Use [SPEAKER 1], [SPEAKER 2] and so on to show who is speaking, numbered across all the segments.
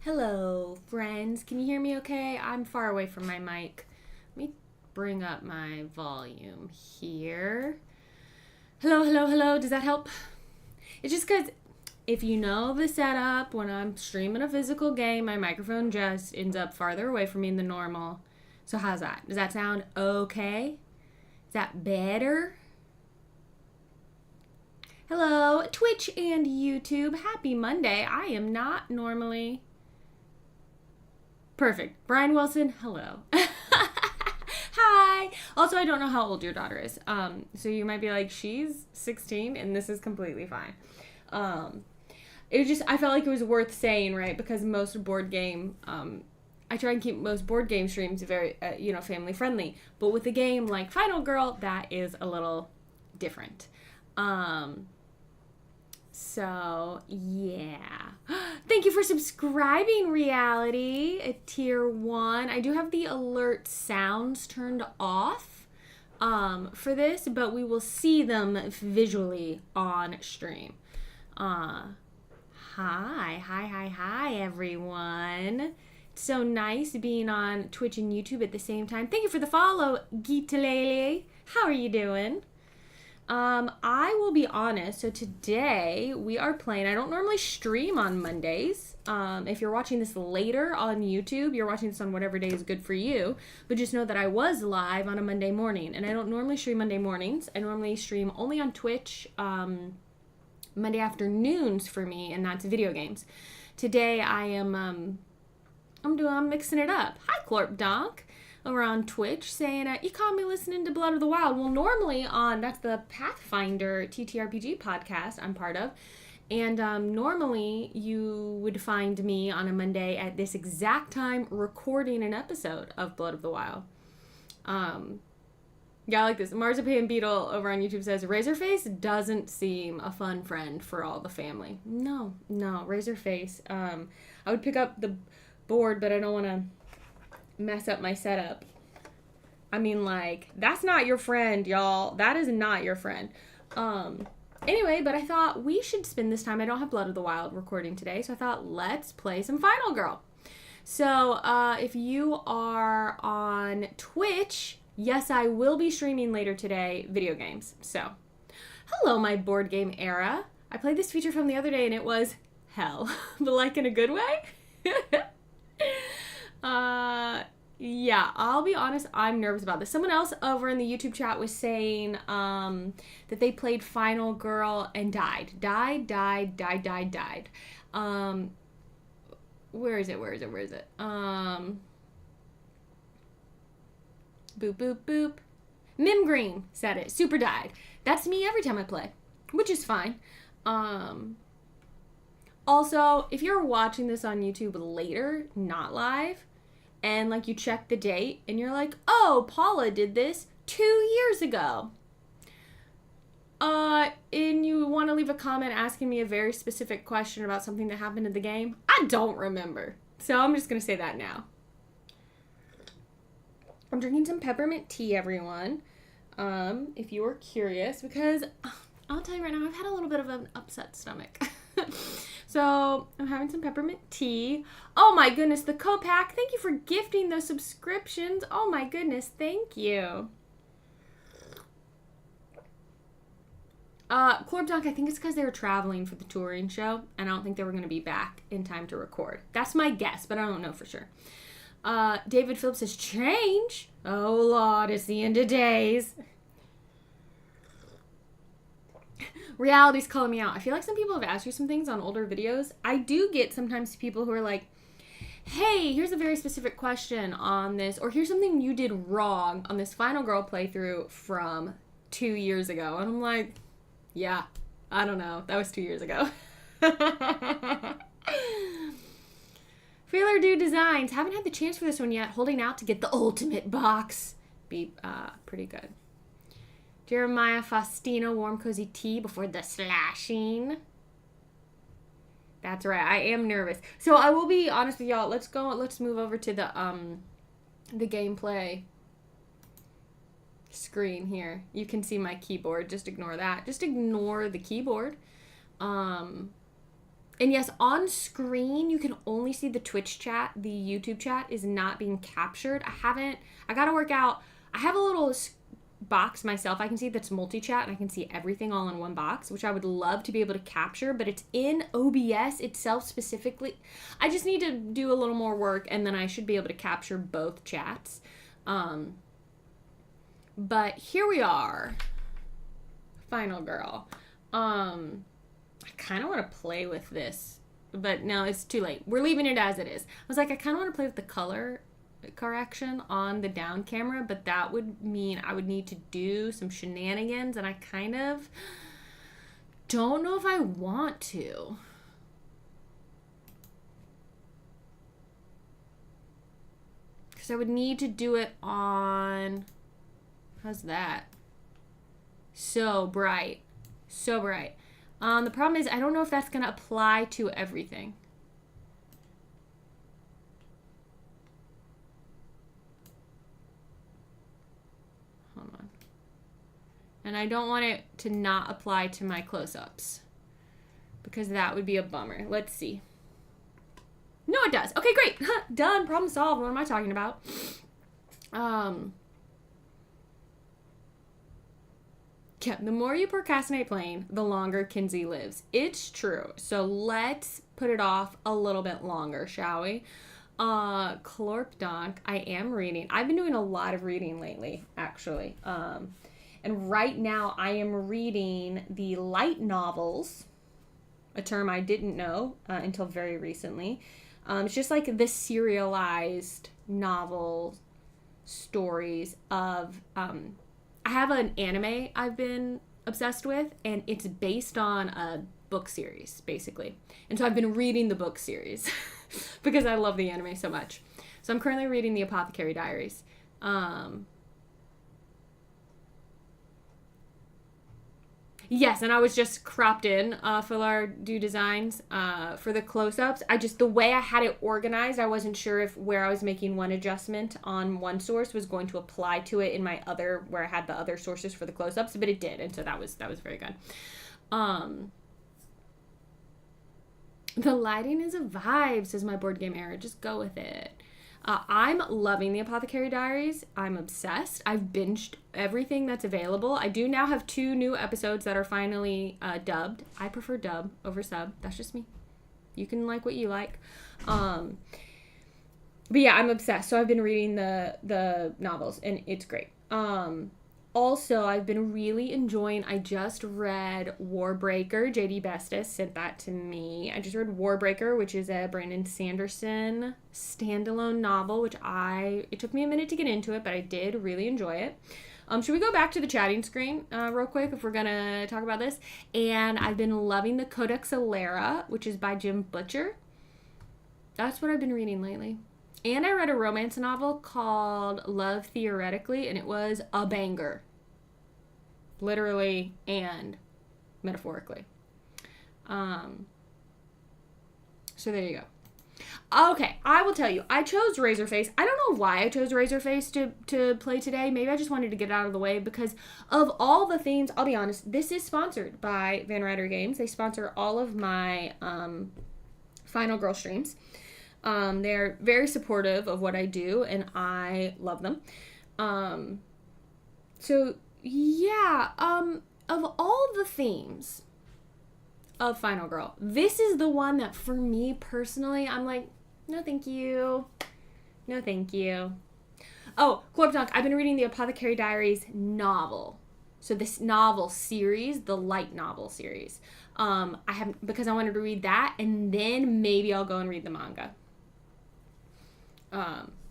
[SPEAKER 1] Hello, friends. Can you hear me okay? I'm far away from my mic. Let me bring up my volume here. Hello, hello, hello. Does that help? It's just because if you know the setup, when I'm streaming a physical game, my microphone just ends up farther away from me than normal. So how's that? Does that sound okay? Is that better? Hello, Twitch and YouTube. Happy Monday. I am not normally... Perfect. Brian Wilson, hello. Hi. Also, I don't know how old your daughter is. So you might be like, she's 16 and this is completely fine. I felt like it was worth saying, right? Because most board game, I try and keep most board game streams very, family friendly. But with a game like Final Girl, that is a little different. So, yeah. Thank you for subscribing, Reality, at Tier 1. I do have the alert sounds turned off for this, but we will see them visually on stream. Hi, everyone. It's so nice being on Twitch and YouTube at the same time. Thank you for the follow, Gitalele. How are you doing? I will be honest, so today we are playing, I don't normally stream on Mondays. If you're watching this later on YouTube, you're watching this on whatever day is good for you, but just know that I was live on a Monday morning, and I don't normally stream Monday mornings. I normally stream only on Twitch, Monday afternoons for me, and that's video games. Today I am, I'm mixing it up. Hi, Clorp Donk. Over on Twitch saying, you caught me listening to Blood of the Wild. Well, normally that's the Pathfinder TTRPG podcast I'm part of. And normally you would find me on a Monday at this exact time recording an episode of Blood of the Wild. Yeah, I like this. Marzipan Beetle over on YouTube says, Razorface doesn't seem a fun friend for all the family. No, Razorface. I would pick up the board, but I don't want to mess up my setup. I mean, that's not your friend, y'all. That is not your friend. Anyway, but I thought we should spend this time. I don't have Blood of the Wild recording today, so I thought let's play some Final Girl. So, if you are on Twitch, yes, I will be streaming later today video games. So, hello, my board game era. I played this feature from the other day and it was hell, but in a good way. Yeah, I'll be honest, I'm nervous about this. Someone else over in the YouTube chat was saying, that they played Final Girl and died. Died. Where is it? Boop, boop, boop. Mim Green said it. Super died. That's me every time I play, which is fine. Also, if you're watching this on YouTube later, not live, and you check the date and you're like, oh, Paula did this 2 years ago. And you want to leave a comment asking me a very specific question about something that happened in the game, I don't remember. So I'm just going to say that now. I'm drinking some peppermint tea, everyone. If you are curious, because I'll tell you right now, I've had a little bit of an upset stomach. So, I'm having some peppermint tea. Oh my goodness, the Copac. Thank you for gifting those subscriptions. Oh my goodness, thank you. Corbdonk, I think it's because they were traveling for the touring show, and I don't think they were going to be back in time to record. That's my guess, but I don't know for sure. David Phillips says, change? Oh Lord, it's the end of days. Reality's calling me out. I feel like some people have asked you some things on older videos. I do get sometimes people who are like, hey, here's a very specific question on this, or here's something you did wrong on this Final Girl playthrough from 2 years ago. And I'm like, yeah, I don't know. That was 2 years ago. Feeler Do Designs. Haven't had the chance for this one yet. Holding out to get the ultimate box. Be pretty good. Jeremiah Faustino, warm cozy tea before the slashing. That's right. I am nervous. So I will be honest with y'all. Let's move over to the gameplay screen here. You can see my keyboard. Just ignore that. Just ignore the keyboard. And yes, on screen, you can only see the Twitch chat. The YouTube chat is not being captured. I got to work out. I have a little box myself. I can see that's multi-chat and I can see everything all in one box, which I would love to be able to capture, but it's in OBS itself specifically. I just need to do a little more work and then I should be able to capture both chats. But here we are. Final girl. I kind of want to play with this, but no, it's too late. We're leaving it as it is. I was like, I kind of want to play with the color correction on the down camera, but that would mean I would need to do some shenanigans, and I kind of don't know if I want to. Because I would need to do it on... How's that? So bright. So bright. The problem is I don't know if that's going to apply to everything. Hold on. And I don't want it to not apply to my close-ups, because that would be a bummer. Let's see. No, it does. Okay, great. Done. Problem solved. What am I talking about? Yeah, the more you procrastinate playing, the longer Kinsey lives. It's true. So let's put it off a little bit longer, shall we? Clorpdonk, I am reading. I've been doing a lot of reading lately, actually. And right now I am reading the light novels, a term I didn't know until very recently. It's just like the serialized novel stories of... I have an anime I've been obsessed with, and it's based on a book series, basically. And so I've been reading the book series because I love the anime so much. So I'm currently reading the Apothecary Diaries. Yes, and I was just cropped in for our do designs for the close-ups. The way I had it organized, I wasn't sure if where I was making one adjustment on one source was going to apply to it in my other, where I had the other sources for the close-ups, but it did, and so that was very good. The lighting is a vibe, says my board game era. Just go with it. I'm loving the Apothecary Diaries. I'm obsessed. I've binged everything that's available. I do now have 2 new episodes that are finally dubbed. I prefer dub over sub. That's just me. You can like what you like. But yeah, I'm obsessed. So I've been reading the novels, and it's great. Also, I've been really enjoying, I just read Warbreaker. JD Bestis sent that to me. I just read Warbreaker, which is a Brandon Sanderson standalone novel, it took me a minute to get into it, but I did really enjoy it. Should we go back to the chatting screen real quick if we're going to talk about this? And I've been loving the Codex Alera, which is by Jim Butcher. That's what I've been reading lately. And I read a romance novel called Love Theoretically, and it was a banger. Literally and metaphorically. So there you go. Okay, I will tell you. I chose Razorface. I don't know why I chose Razorface to play today. Maybe I just wanted to get it out of the way because of all the themes. I'll be honest, this is sponsored by Van Ryder Games. They sponsor all of my Final Girl streams. They're very supportive of what I do, and I love them. So, yeah, of all the themes of Final Girl, this is the one that, for me personally, I'm like, no thank you. No thank you. Oh, Clorpdonk, I've been reading the Apothecary Diaries novel. So this novel series, the light novel series. Because I wanted to read that, and then maybe I'll go and read the manga.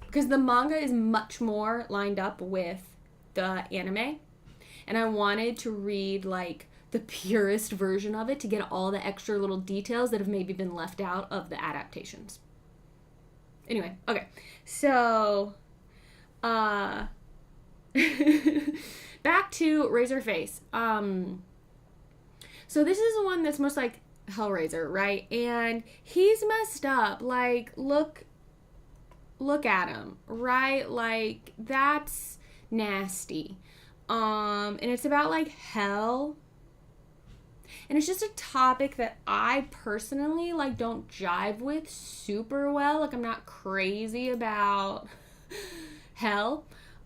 [SPEAKER 1] Because the manga is much more lined up with the anime, and I wanted to read like the purest version of it to get all the extra little details that have maybe been left out of the adaptations. Anyway, okay, so back to Razorface. So this is the one that's most like Hellraiser, right? And he's messed up. Like, look at him, right? Like, that's nasty. And it's about like hell. And it's just a topic that I personally like don't jive with super well. Like I'm not crazy about hell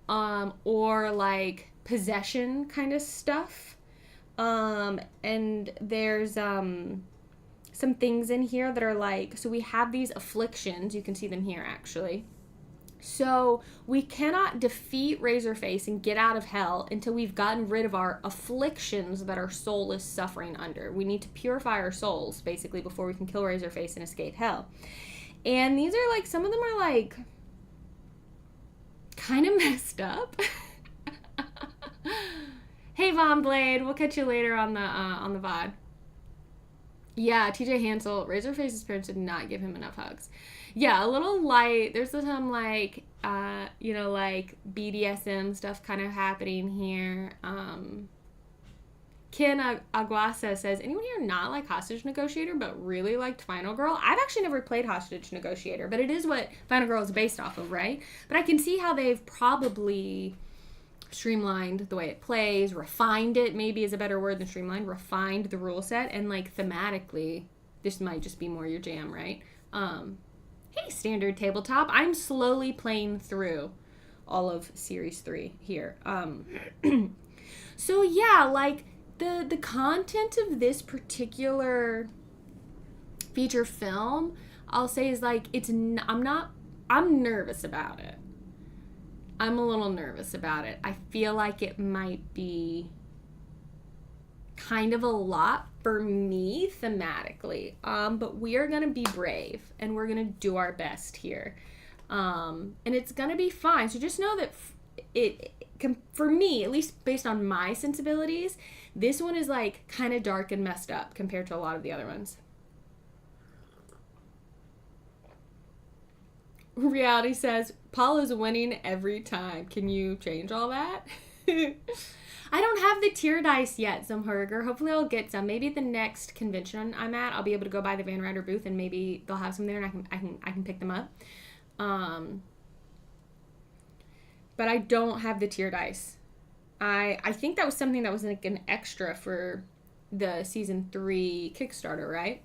[SPEAKER 1] or like possession kind of stuff. And there's some things in here that are like, so we have these afflictions. You can see them here actually. So we cannot defeat Razorface and get out of hell until we've gotten rid of our afflictions that our soul is suffering under. We need to purify our souls, basically, before we can kill Razorface and escape hell. And these are like, some of them are like kind of messed up. Hey, Von Blade, we'll catch you later on the VOD. Yeah, TJ Hansel, Razorface's parents did not give him enough hugs. Yeah, a little light. There's some like, like BDSM stuff kind of happening here. Ken Aguasa says, anyone here not like Hostage Negotiator but really liked Final Girl? I've actually never played Hostage Negotiator, but it is what Final Girl is based off of, right? But I can see how they've probably streamlined the way it plays, refined it, maybe is a better word than streamlined, refined the rule set, and like thematically, this might just be more your jam, right? Hey, Standard Tabletop. I'm slowly playing through all of Series 3 here. So yeah, like the content of this particular feature film, I'll say is like, I'm nervous about it. I'm a little nervous about it. I feel like it might be kind of a lot for me thematically. But we are going to be brave and we're going to do our best here. And it's going to be fine. So just know that for me, at least based on my sensibilities, this one is like kind of dark and messed up compared to a lot of the other ones. Reality says, Paula's winning every time. Can you change all that? I don't have the tier dice yet, Zumherger. Hopefully I'll get some. Maybe at the next convention I'm at, I'll be able to go by the Van Ryder booth and maybe they'll have some there and I can pick them up. But I don't have the tier dice. I think that was something that was like an extra for the season 3 Kickstarter, right?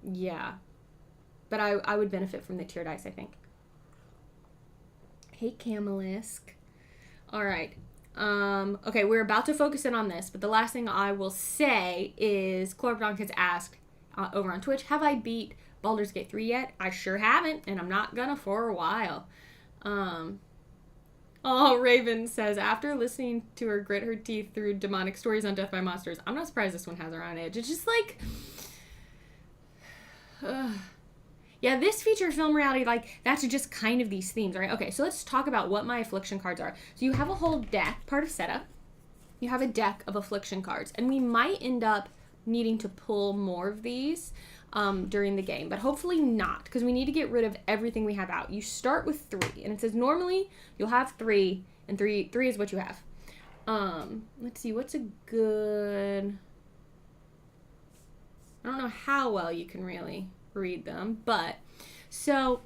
[SPEAKER 1] Yeah. But I would benefit from the tier dice, I think. Hey, Camelisk. All right. Okay, we're about to focus in on this, but the last thing I will say is Clorbdonk has asked over on Twitch, have I beat Baldur's Gate 3 yet? I sure haven't, and I'm not gonna for a while. Raven says, after listening to her grit her teeth through demonic stories on Death by Monsters, I'm not surprised this one has her on edge. It's just like... Yeah, this feature film reality, like, that's just kind of these themes, right? Okay, so let's talk about what my affliction cards are. So you have a whole deck, part of setup. You have a deck of affliction cards, and we might end up needing to pull more of these during the game, but hopefully not, because we need to get rid of everything we have out. You start with 3, and it says normally you'll have 3, and 3 is what you have. Let's see, what's a good... I don't know how well you can really read them, but so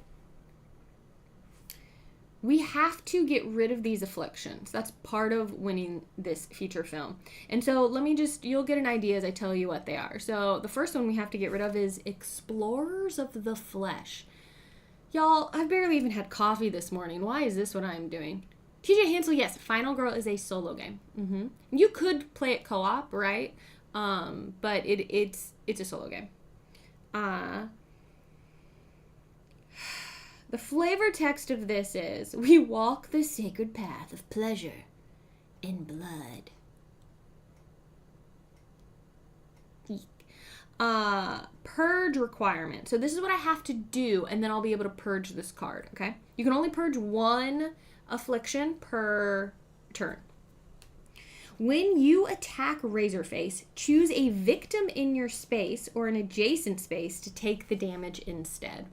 [SPEAKER 1] we have to get rid of these afflictions. That's part of winning this feature film. And so you'll get an idea as I tell you what they are. So the first one we have to get rid of is Explorers of the Flesh. Y'all, I've barely even had coffee this morning. Why is this what I'm doing? TJ Hansel, yes, Final Girl is a solo game. You could play it co-op, right? But it's a solo game. The flavor text of this is, we walk the sacred path of pleasure in blood. Purge requirement. So this is what I have to do, and then I'll be able to purge this card, okay? You can only purge 1 affliction per turn. When you attack Razorface, choose a victim in your space or an adjacent space to take the damage instead.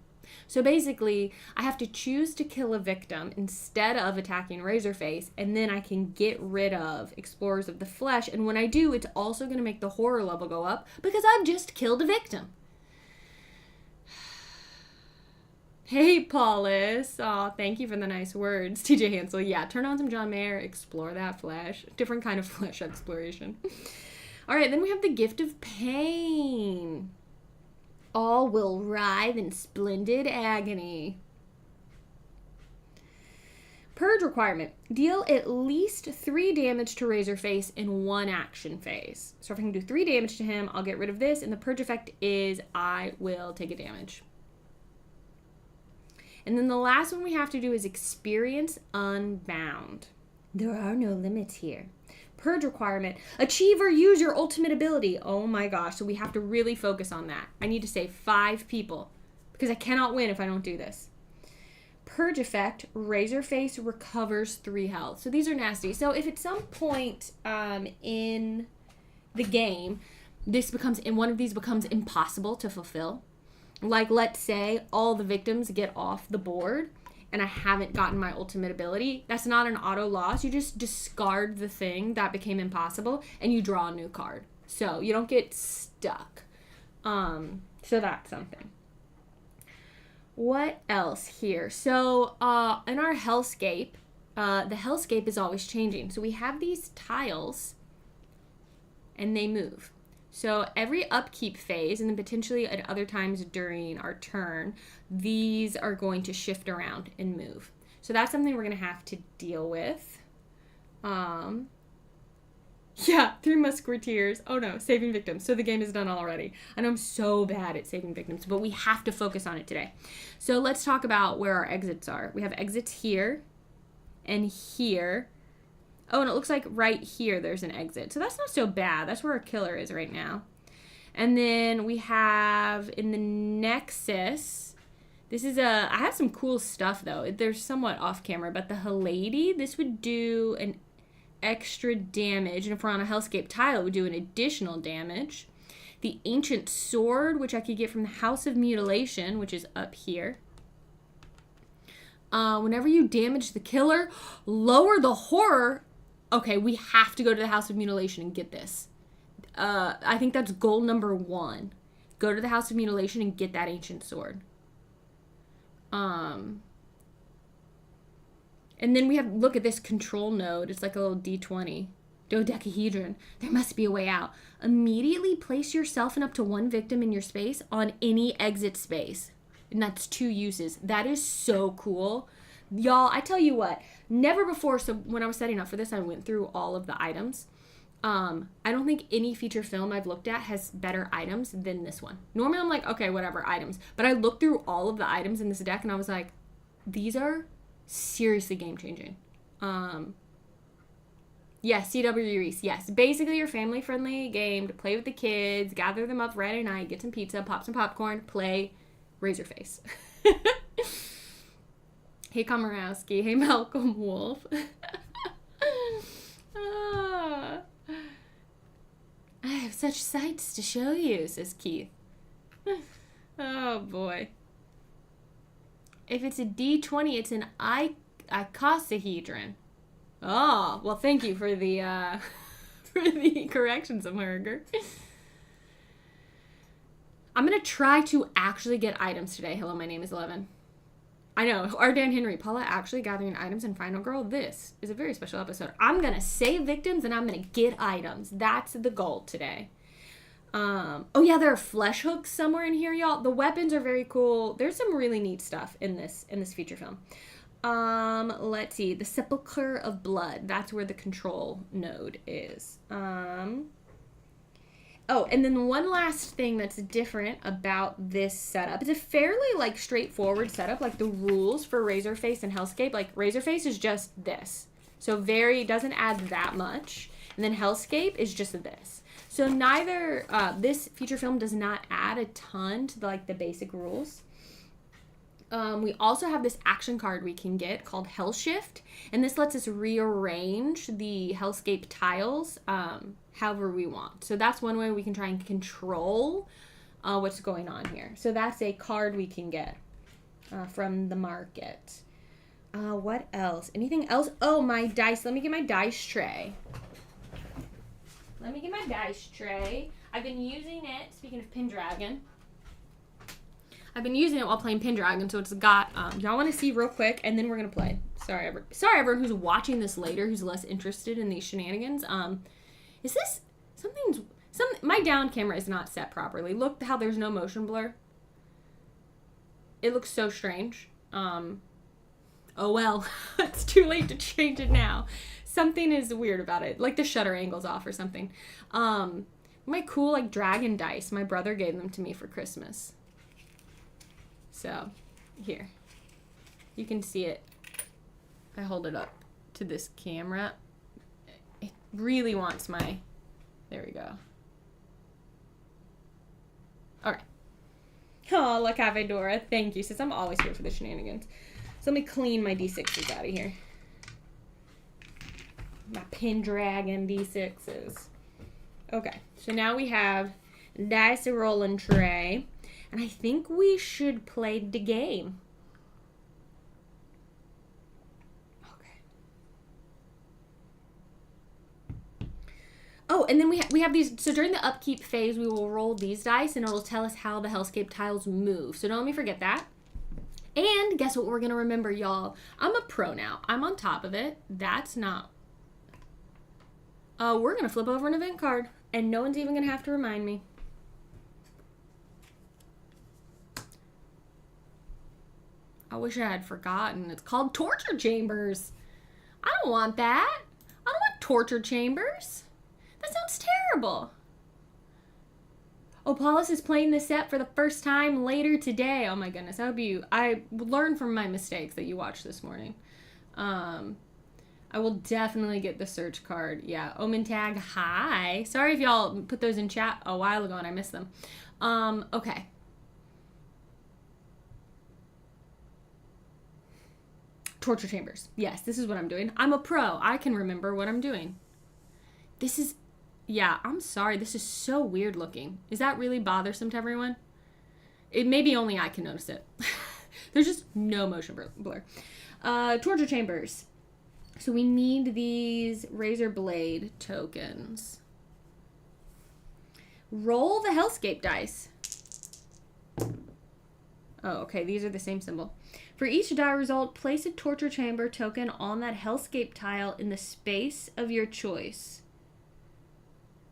[SPEAKER 1] So basically, I have to choose to kill a victim instead of attacking Razorface, and then I can get rid of Explorers of the Flesh. And when I do, it's also going to make the horror level go up because I've just killed a victim. Hey, Paulus. Aw, thank you for the nice words. TJ Hansel, yeah, turn on some John Mayer, explore that flesh. Different kind of flesh exploration. All right, then we have the gift of pain. All will writhe in splendid agony. Purge requirement. Deal at least 3 damage to Razorface in 1 action phase. So if I can do 3 damage to him, I'll get rid of this. And the purge effect is I will take a damage. And then the last one we have to do is experience unbound. There are no limits here. Purge requirement. Achieve or use your ultimate ability. Oh my gosh. So we have to really focus on that. I need to save 5 people because I cannot win if I don't do this. Purge effect, Razorface recovers 3 health. So these are nasty. So if at some point in the game, one of these becomes impossible to fulfill, like let's say all the victims get off the board and I haven't gotten my ultimate ability, that's not an auto loss. You just discard the thing that became impossible and you draw a new card. So you don't get stuck. So that's something. What else here? So in our hellscape, the hellscape is always changing. So we have these tiles and they move. So every upkeep phase and then potentially at other times during our turn, these are going to shift around and move. So that's something we're going to have to deal with. Yeah, 3 musketeers. Oh no, saving victims. So the game is done already. I know I'm so bad at saving victims, but we have to focus on it today. So let's talk about where our exits are. We have exits here and here. Oh, and it looks like right here there's an exit. So that's not so bad. That's where our killer is right now. And then we have in the Nexus, I have some cool stuff though. They're somewhat off camera, but the Halady, this would do an extra damage, and if we're on a hellscape tile, it would do an additional damage. The ancient sword, which I could get from the House of Mutilation, which is up here. Whenever you damage the killer, lower the horror. Okay, we have to go to the House of Mutilation and get this. I think that's goal number 1. Go to the House of Mutilation and get that ancient sword. And then we have, look at this control node. It's like a little D20. Dodecahedron. There must be a way out. Immediately place yourself and up to 1 victim in your space on any exit space. And that's 2 uses. That is so cool. Y'all, I tell you what, never before, so when I was setting up for this, I went through all of the items. I don't think any feature film I've looked at has better items than this one. Normally I'm like, okay, whatever, items. But I looked through all of the items in this deck and I was like, these are seriously game-changing. Yes, CW Reese, yes. Basically your family-friendly game to play with the kids, gather them up Friday night, get some pizza, pop some popcorn, play Razorface. Hey, Komorowski. Hey, Malcolm Wolf. I have such sights to show you, says Keith. Oh, boy. If it's a D20, it's an icosahedron. Oh, well, thank you for the corrections, America. I'm going to try to actually get items today. Hello, my name is 11. I know. Our Dan Henry. Paula actually gathering items in Final Girl. This is a very special episode. I'm going to save victims and I'm going to get items. That's the goal today. Oh, yeah, there are flesh hooks somewhere in here, y'all. The weapons are very cool. There's some really neat stuff in this feature film. Let's see. The Sepulchre of Blood. That's where the control node is. Oh, and then one last thing that's different about this setup. It's a fairly, straightforward setup. The rules for Razorface and Hellscape. Razorface is just this. So doesn't add that much. And then Hellscape is just this. So neither, this feature film does not add a ton to, the basic rules. We also have this action card we can get called Hell Shift, and this lets us rearrange the Hellscape tiles however we want. So that's one way we can try and control what's going on here. So that's a card we can get from the market. What else? Anything else? Oh, my dice. Let me get my dice tray. I've been using it, speaking of Pendragon. I've been using it while playing Pendragon, so it's got, y'all want to see real quick, and then we're going to play. Sorry, everyone who's watching this later, who's less interested in these shenanigans. Is this, My down camera is not set properly. Look how there's no motion blur. It looks so strange. Oh well, it's too late to change it now. Something is weird about it. Like the shutter angle's off or something. My cool like dragon dice. My brother gave them to me for Christmas. So, here. You can see it. I hold it up to this camera. It really wants my... There we go. Alright. Oh, La Cafe Dora. Thank you, sis. I'm always here for the shenanigans. So let me clean my D6s out of here. My Pendragon D6s. Okay, so now we have dice rolling tray. And I think we should play the game. Okay. Oh, and then we have these. So during the upkeep phase, we will roll these dice, and it'll tell us how the hellscape tiles move. So don't let me forget that. And guess what we're going to remember, y'all? I'm a pro now. I'm on top of it. That's not... we're going to flip over an event card, and no one's even going to have to remind me. I wish I had forgotten. It's called Torture Chambers. I don't want that. I don't want torture chambers. That sounds terrible. Oh, Paulus is playing this set for the first time later today. Oh my goodness. I learned from my mistakes that you watched this morning. I will definitely get the search card. Yeah. Omen Tag, hi. Sorry if y'all put those in chat a while ago and I missed them. Okay. Torture chambers. Yes, this is what I'm doing. I'm a pro. I can remember what I'm doing. This is... Yeah, I'm sorry. This is so weird looking. Is that really bothersome to everyone? It maybe only I can notice it. There's just no motion blur. Torture chambers. So we need these razor blade tokens. Roll the hellscape dice. Oh, okay. These are the same symbol. For each die result, place a torture chamber token on that hellscape tile in the space of your choice.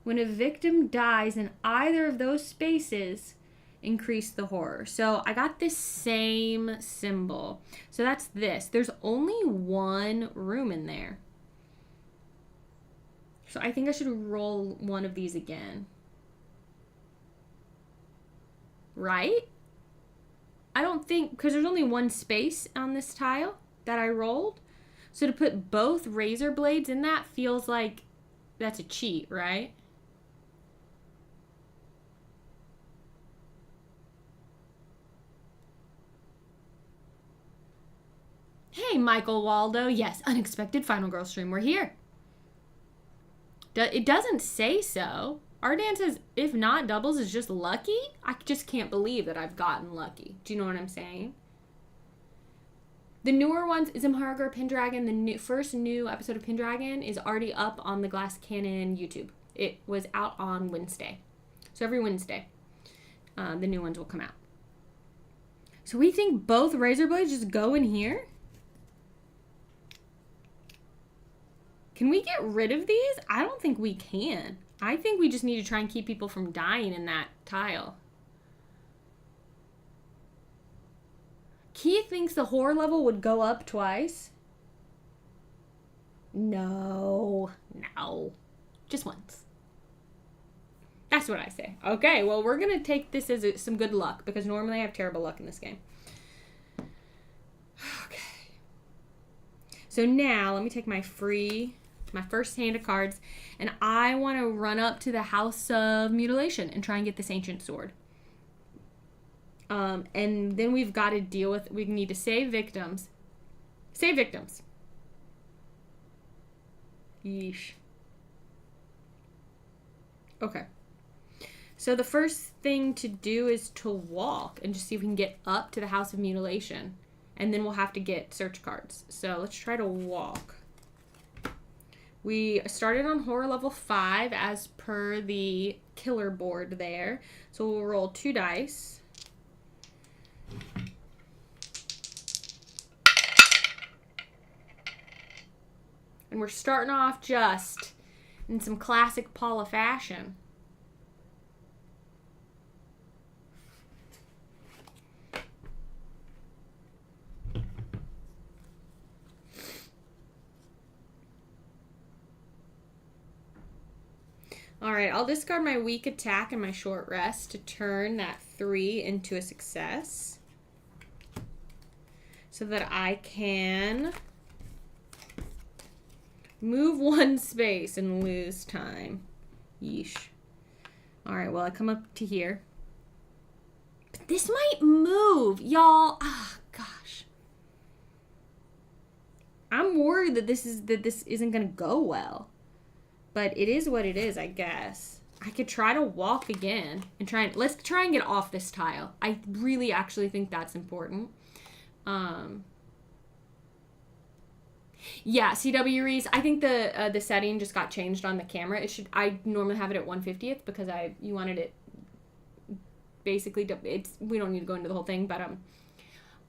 [SPEAKER 1] When a victim dies in either of those spaces, increase the horror. So I got this same symbol. So that's this. There's only one room in there. So I think I should roll one of these again. Right? I don't think, because there's only one space on this tile that I rolled. So to put both razor blades in that feels like that's a cheat, right? Hey, Michael Waldo. Yes, unexpected Final Girl stream. We're here. It doesn't say so. Ardan says, if not, doubles is just lucky? I just can't believe that I've gotten lucky. Do you know what I'm saying? The newer ones, Zimharger, Pendragon, the first new episode of Pendragon is already up on the Glass Cannon YouTube. It was out on Wednesday. So every Wednesday, the new ones will come out. So we think both razor blades just go in here? Can we get rid of these? I don't think we can. I think we just need to try and keep people from dying in that tile. Keith thinks the horror level would go up twice. No. Just once. That's what I say. Okay, well, we're going to take this as some good luck because normally I have terrible luck in this game. Okay. So now, let me take my first hand of cards, and I want to run up to the House of Mutilation and try and get this ancient sword. And then we've got to deal with, we need to save victims. Save victims. Yeesh. Okay. So the first thing to do is to walk and just see if we can get up to the House of Mutilation. And then we'll have to get search cards. So let's try to walk. We started on horror level 5 as per the killer board there. So we'll roll 2 dice. And we're starting off just in some classic Paula fashion. right, I'll discard my weak attack and my short rest to turn that 3 into a success. So that I can move 1 space and lose time. Yeesh. Alright, well, I come up to here. But this might move, y'all. Ah, gosh. I'm worried that this isn't gonna go well. But it is what it is, I guess. I could try to walk again and let's try and get off this tile. I really actually think that's important. Yeah, CW Reese, I think the setting just got changed on the camera. I normally have it at 1/50th because you wanted it basically we don't need to go into the whole thing, but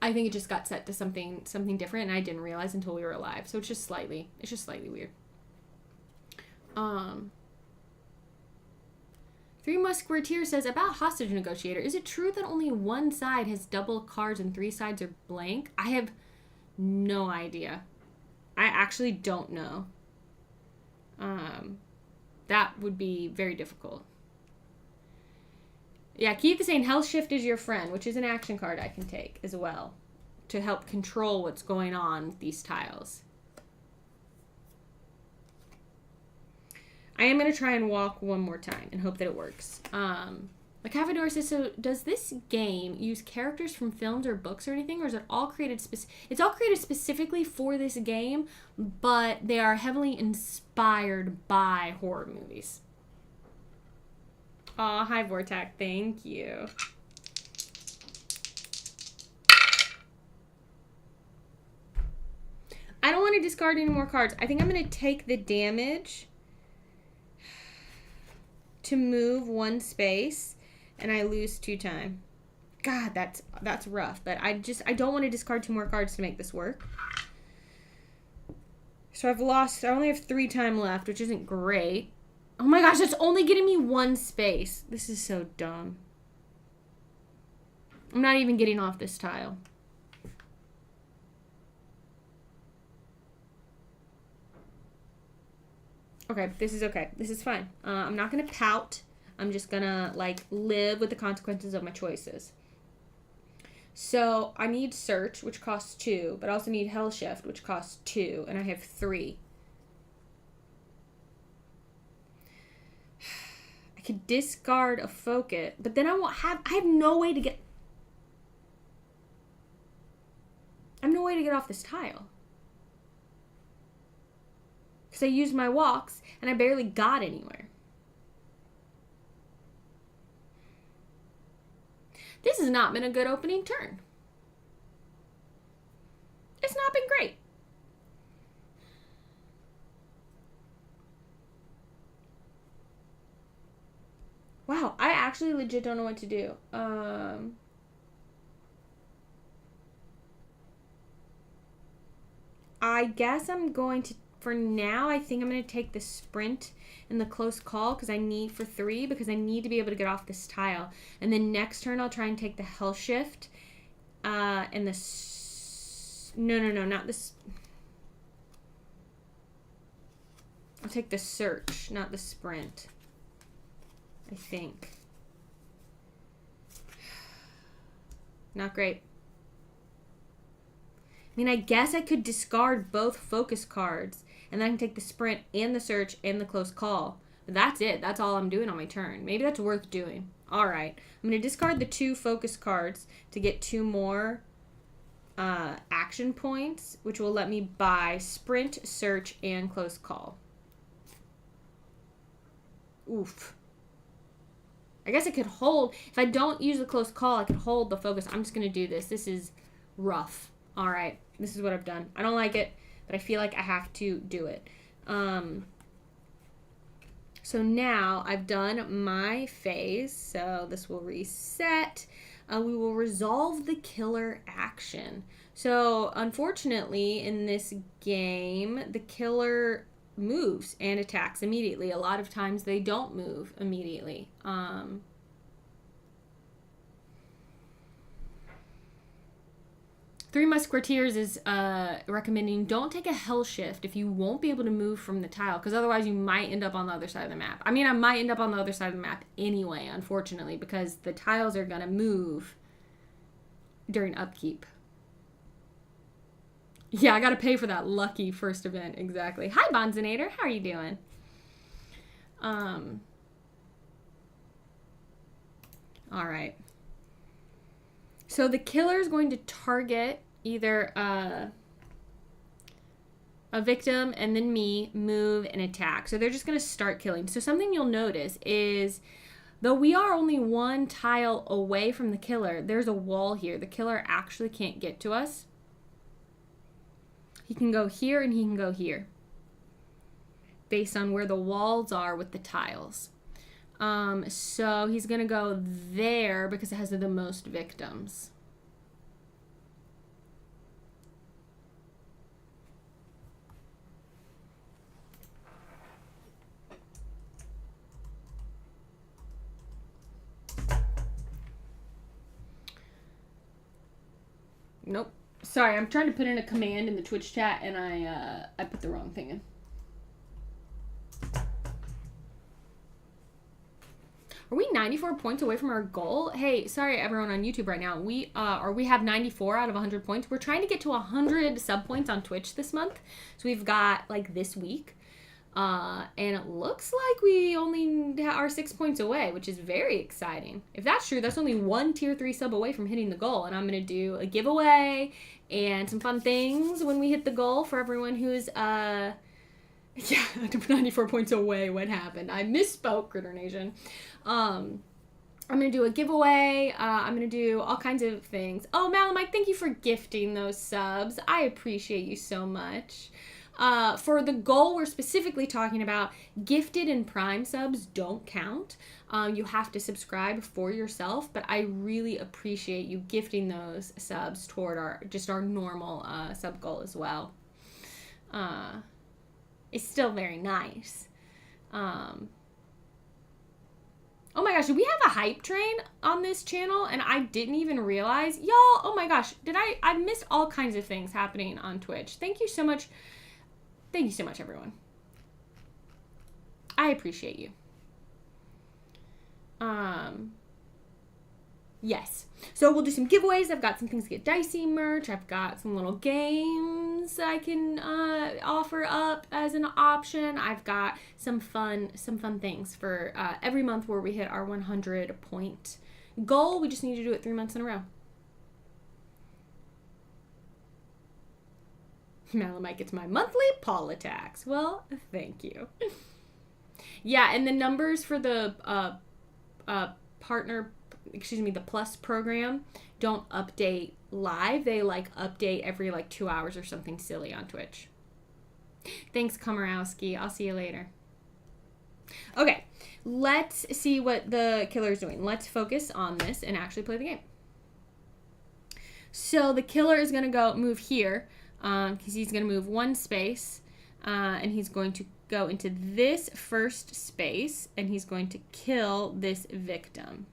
[SPEAKER 1] I think it just got set to something different, and I didn't realize until we were live. So it's just slightly weird. Three Musketeer says, about hostage negotiator, is it true that only one side has double cards and 3 sides are blank? I have no idea. I actually don't know. That would be very difficult. Yeah, Keith is saying Health Shift is your friend, which is an action card I can take as well to help control what's going on with these tiles. I am going to try and walk one more time and hope that it works. Cavador says, so does this game use characters from films or books or anything, or is it all created it's all created specifically for this game, but they are heavily inspired by horror movies? Aw, hi Vortac, thank you. I don't want to discard any more cards. I think I'm going to take the damage to move 1 space, and I lose 2 time. God, that's rough, but I don't want to discard 2 more cards to make this work. So I only have 3 time left, which isn't great. Oh my gosh, that's only getting me 1 space. This is so dumb. I'm not even getting off this tile. Okay, this is okay. This is fine. I'm not going to pout. I'm just going to, live with the consequences of my choices. So, I need Search, which costs 2, but I also need Hell Shift, which costs 2, and I have 3. I could discard a Focus, but then I have no way to get... I have no way to get off this tile. Because I used my walks, and I barely got anywhere. This has not been a good opening turn. It's not been great. Wow, I actually legit don't know what to do. I guess I'm going to... For now, I think I'm going to take the sprint and the close call because I need for 3 because I need to be able to get off this tile. And then next turn, I'll try and take the Hell Shift and the... No, not this. I'll take the Search, not the sprint. I think. Not great. I mean, I guess I could discard both focus cards, and then I can take the sprint and the search and the close call. But that's it. That's all I'm doing on my turn. Maybe that's worth doing. All right. I'm going to discard the 2 focus cards to get 2 more action points, which will let me buy sprint, search, and close call. Oof. I guess I could hold. If I don't use the close call, I could hold the focus. I'm just going to do this. This is rough. All right. This is what I've done. I don't like it, but I feel like I have to do it. So now I've done my phase. So this will reset. We will resolve the killer action. So unfortunately, in this game, the killer moves and attacks immediately. A lot of times they don't move immediately. Three Musketeers is recommending don't take a hell shift if you won't be able to move from the tile, because otherwise you might end up on the other side of the map. I mean, I might end up on the other side of the map anyway, unfortunately, because the tiles are going to move during upkeep. Yeah, I got to pay for that lucky first event. Exactly. Hi, Bonzinator. How are you doing? All right. So the killer is going to target either a victim and then me, move, and attack. So they're just going to start killing. So something you'll notice is, though we are only one tile away from the killer, there's a wall here. The killer actually can't get to us. He can go here and he can go here, based on where the walls are with the tiles. So he's going to go there because it has the most victims. Nope. Sorry, I'm trying to put in a command in the Twitch chat and I put the wrong thing in. Are we 94 points away from our goal? Hey, sorry everyone on YouTube right now. We have 94 out of 100 points. We're trying to get to 100 sub points on Twitch this month. So we've got like this week. And it looks like we only are 6 points away, which is very exciting. If that's true, that's only one tier 3 sub away from hitting the goal. And I'm going to do a giveaway and some fun things when we hit the goal for everyone who's, yeah, 94 points away. What happened? I misspoke, Critter Nation. I'm going to do a giveaway. I'm going to do all kinds of things. Oh, Malamike, thank you for gifting those subs. I appreciate you so much. For the goal we're specifically talking about, gifted and prime subs don't count. You have to subscribe for yourself, but I really appreciate you gifting those subs toward our normal sub goal as well. It's still very nice. Oh my gosh, did we have a hype train on this channel and I didn't even realize? Y'all, oh my gosh, I missed all kinds of things happening on Twitch. Thank you so much. Thank you so much, everyone. I appreciate you. Yes. So we'll do some giveaways. I've got some things to get dicey merch. I've got some little games I can offer up as an option. I've got some fun things for every month where we hit our 100 point goal. We just need to do it 3 months in a row. Malamike gets my monthly Paula tax. Well, thank you. Yeah, and the numbers for the the Plus program don't update live. They update every 2 hours or something silly on Twitch. Thanks, Komorowski. I'll see you later. Okay, let's see what the killer's doing. Let's focus on this and actually play the game. So the killer is going to move here. Because he's going to move one space, and he's going to go into this first space, and he's going to kill this victim.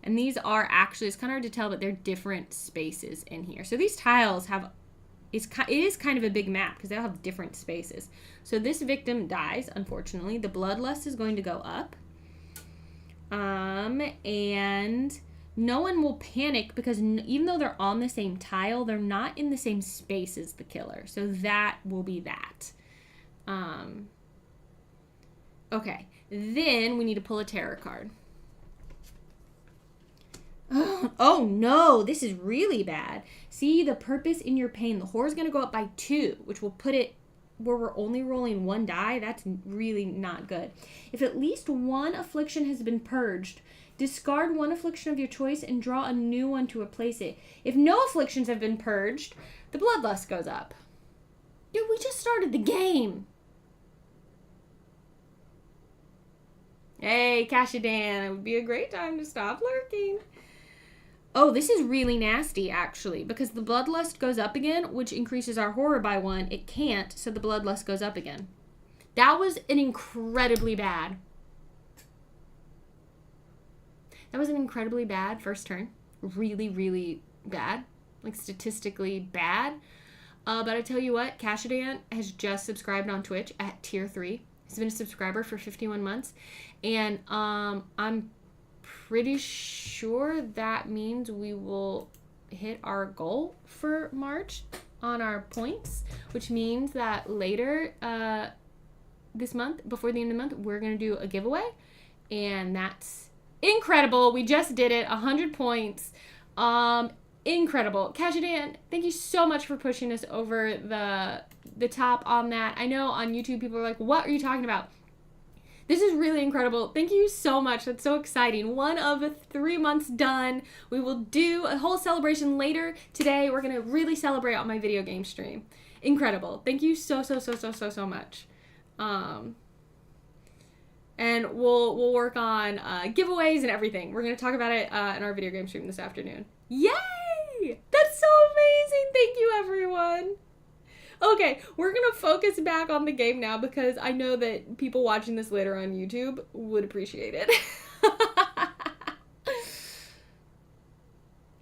[SPEAKER 1] And these are actually, it's kind of hard to tell, but they're different spaces in here. So these tiles have, it is kind of a big map, because they'll have different spaces. So this victim dies, unfortunately. The bloodlust is going to go up. And no one will panic because even though they're on the same tile, they're not in the same space as the killer. So that will be that. Okay. Then we need to pull a terror card. Oh no, this is really bad. See the purpose in your pain. The horror is going to go up by 2, which will put it where we're only rolling 1 die. That's really not good. If at least one affliction has been purged, discard one affliction of your choice and draw a new one to replace it. If no afflictions have been purged, the bloodlust goes up. Dude, we just started the game. Hey, Kashadan, it would be a great time to stop lurking. Oh, this is really nasty, actually, because the bloodlust goes up again, which increases our horror by 1. It can't, so the bloodlust goes up again. That was an incredibly bad. That was an incredibly bad first turn. Really, really bad. like statistically bad. But I tell you what, Cashadan has just subscribed on Twitch at tier 3. He's been a subscriber for 51 months. And I'm pretty sure that means we will hit our goal for March on our points, which means that later this month, before the end of the month, we're going to do a giveaway. And that's incredible. We just did it. 100 points. Incredible. Cashadan, thank you so much for pushing us over the top on that. I know on YouTube people are like, what are you talking about? This is really incredible. Thank you so much. That's so exciting. 1 of 3 months done. We will do a whole celebration later today. We're going to really celebrate on my video game stream. Incredible. Thank you so much. And we'll work on giveaways and everything. We're going to talk about it in our video game stream this afternoon. Yay! That's so amazing. Thank you, everyone. Okay, we're going to focus back on the game now because I know that people watching this later on YouTube would appreciate it.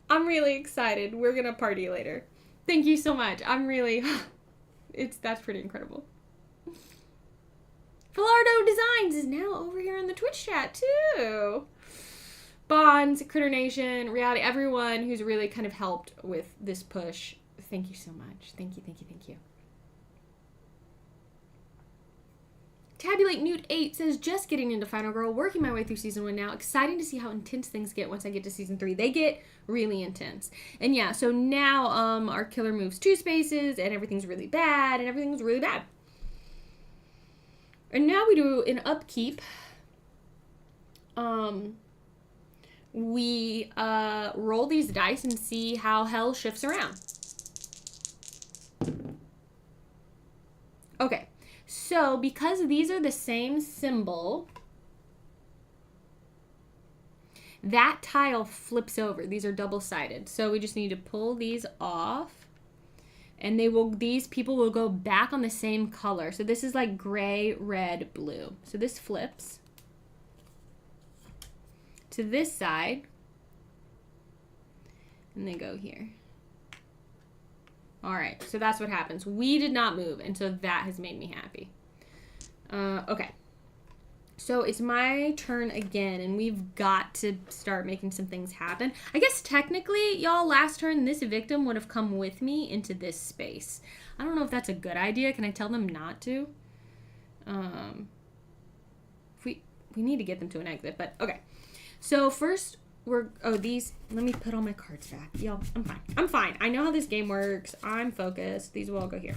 [SPEAKER 1] I'm really excited. We're going to party later. Thank you so much. That's pretty incredible. Filardo Designs is now over here in the Twitch chat too. Bonds, Critter Nation, Reality, everyone who's really kind of helped with this push. Thank you so much. Thank you. Tabulate Newt 8 says, just getting into Final Girl, working my way through season 1 now. Exciting to see how intense things get once I get to season 3. They get really intense. And yeah, so now our killer moves 2 spaces and everything's really bad And now we do an upkeep. We roll these dice and see how hell shifts around. Okay, so because these are the same symbol, that tile flips over. These are double-sided. So we just need to pull these off. And these people will go back on the same color. So this is like gray, red, blue. So this flips to this side. And they go here. All right, so that's what happens. We did not move, and so that has made me happy. Okay. So it's my turn again, and we've got to start making some things happen. I guess technically, y'all, last turn, this victim would have come with me into this space. I don't know if that's a good idea. Can I tell them not to? We need to get them to an exit, but okay. So first, let me put all my cards back. Y'all, I'm fine. I know how this game works. I'm focused. These will all go here.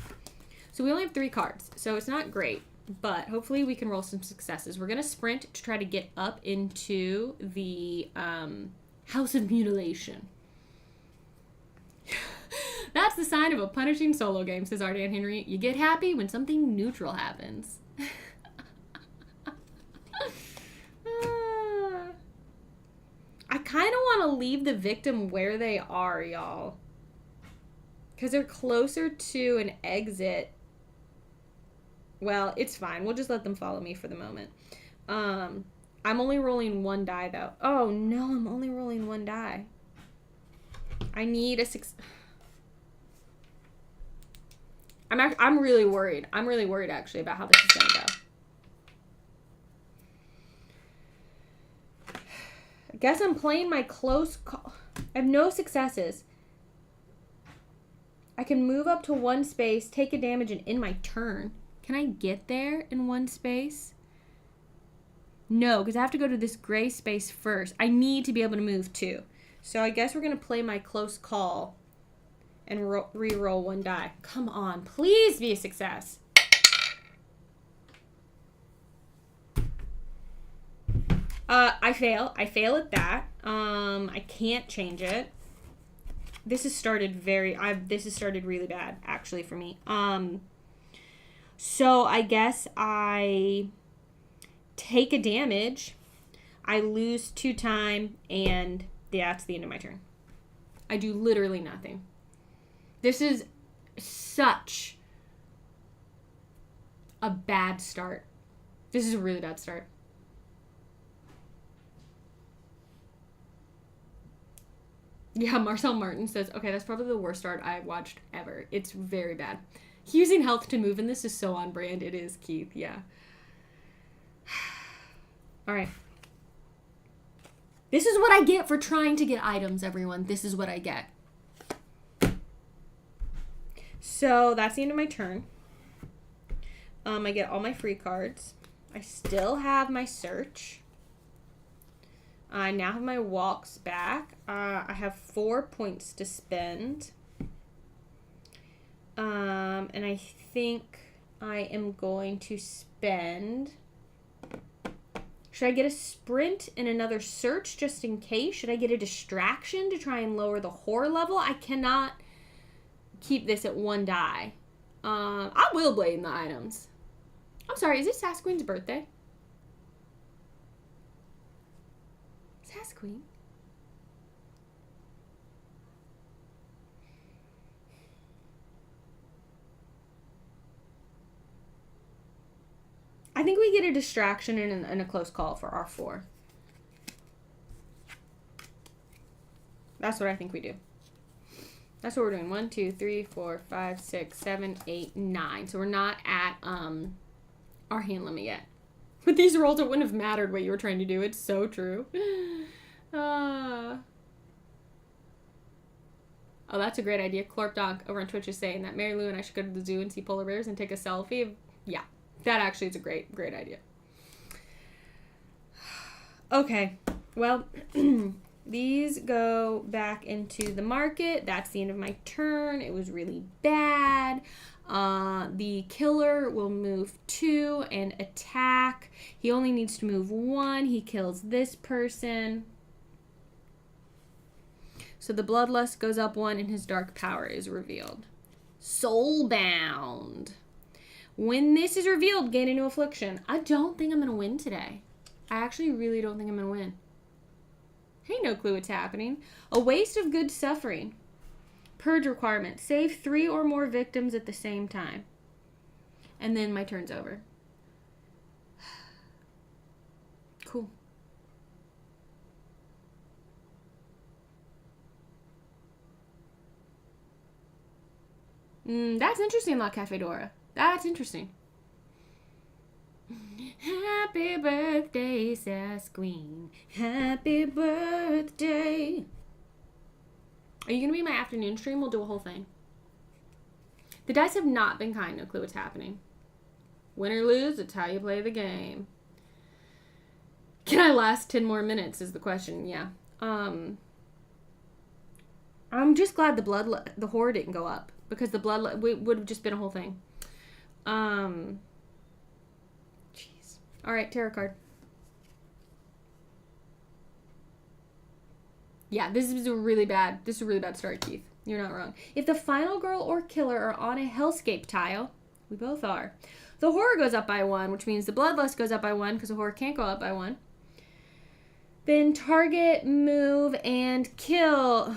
[SPEAKER 1] So we only have 3 cards, so it's not great. But hopefully we can roll some successes. We're going to sprint to try to get up into the House of Mutilation. That's the sign of a punishing solo game, says Ardan Henry. You get happy when something neutral happens. I kind of want to leave the victim where they are, y'all. Because they're closer to an exit. Well, it's fine. We'll just let them follow me for the moment. I'm only rolling 1 die, though. Oh, no, I'm only rolling 1 die. I need a 6. I'm really worried. I'm really worried, actually, about how this is going to go. I guess I'm playing my close call. I have no successes. I can move up to 1 space, take a damage, and end my turn. Can I get there in 1 space? No, because I have to go to this gray space first. I need to be able to move 2. So I guess we're going to play my close call and re-roll 1 die. Come on, please be a success. I fail. I fail at that. I can't change it. This has started really bad, actually, for me. So I guess I take a damage, I lose 2 time, and that's the end of my turn. I do literally nothing. This is such a bad start. This is a really bad start. Yeah, Marcel Martin says, okay, that's probably the worst art I've watched ever. It's very bad. Using health to move, and this is so on brand. It is, Keith, yeah. All right. This is what I get for trying to get items, everyone. This is what I get. So that's the end of my turn. I get all my free cards. I still have my search. I now have my walks back. I have 4 points to spend. And I think I am going to spend... Should I get a sprint and another search just in case? Should I get a distraction to try and lower the horror level? I cannot keep this at 1 die. I will blame the items. I'm sorry, is it Sasqueen's birthday? Sasqueen? I think we get a distraction and a close call for our 4. That's what I think we do. That's what we're doing. 1, 2, 3, 4, 5, 6, 7, 8, 9. So we're not at our hand limit yet. With these rolls, it wouldn't have mattered what you were trying to do. It's so true. Oh, that's a great idea. Clorp Dog over on Twitch is saying that Mary Lou and I should go to the zoo and see polar bears and take a selfie. Yeah, that actually is a great idea. Okay, well, these go back into the market. That's the end of my turn. It was really bad. The killer will move 2 and attack. He only needs to move 1. He kills this person. So the bloodlust goes up 1 and his dark power is revealed. Soulbound. When this is revealed, gain a new affliction. I don't think I'm going to win today. I actually really don't think I'm going to win. Hey, no clue what's happening. A waste of good suffering. Purge requirement. Save 3 or more victims at the same time. And then my turn's over. Cool. That's interesting, La Cafe Dora. That's interesting. Happy birthday, Sasqueen. Happy birthday. Are you going to be in my afternoon stream? We'll do a whole thing. The dice have not been kind. No clue what's happening. Win or lose, it's how you play the game. Can I last 10 more minutes is the question. Yeah. I'm just glad the horror didn't go up. Because the blood would have just been a whole thing. Jeez. Alright, tarot card. Yeah, this is a really bad start, Keith. You're not wrong. If the final girl or killer are on a hellscape tile, we both are, the horror goes up by 1, which means the bloodlust goes up by 1, because the horror can't go up by 1. Then target, move, and kill.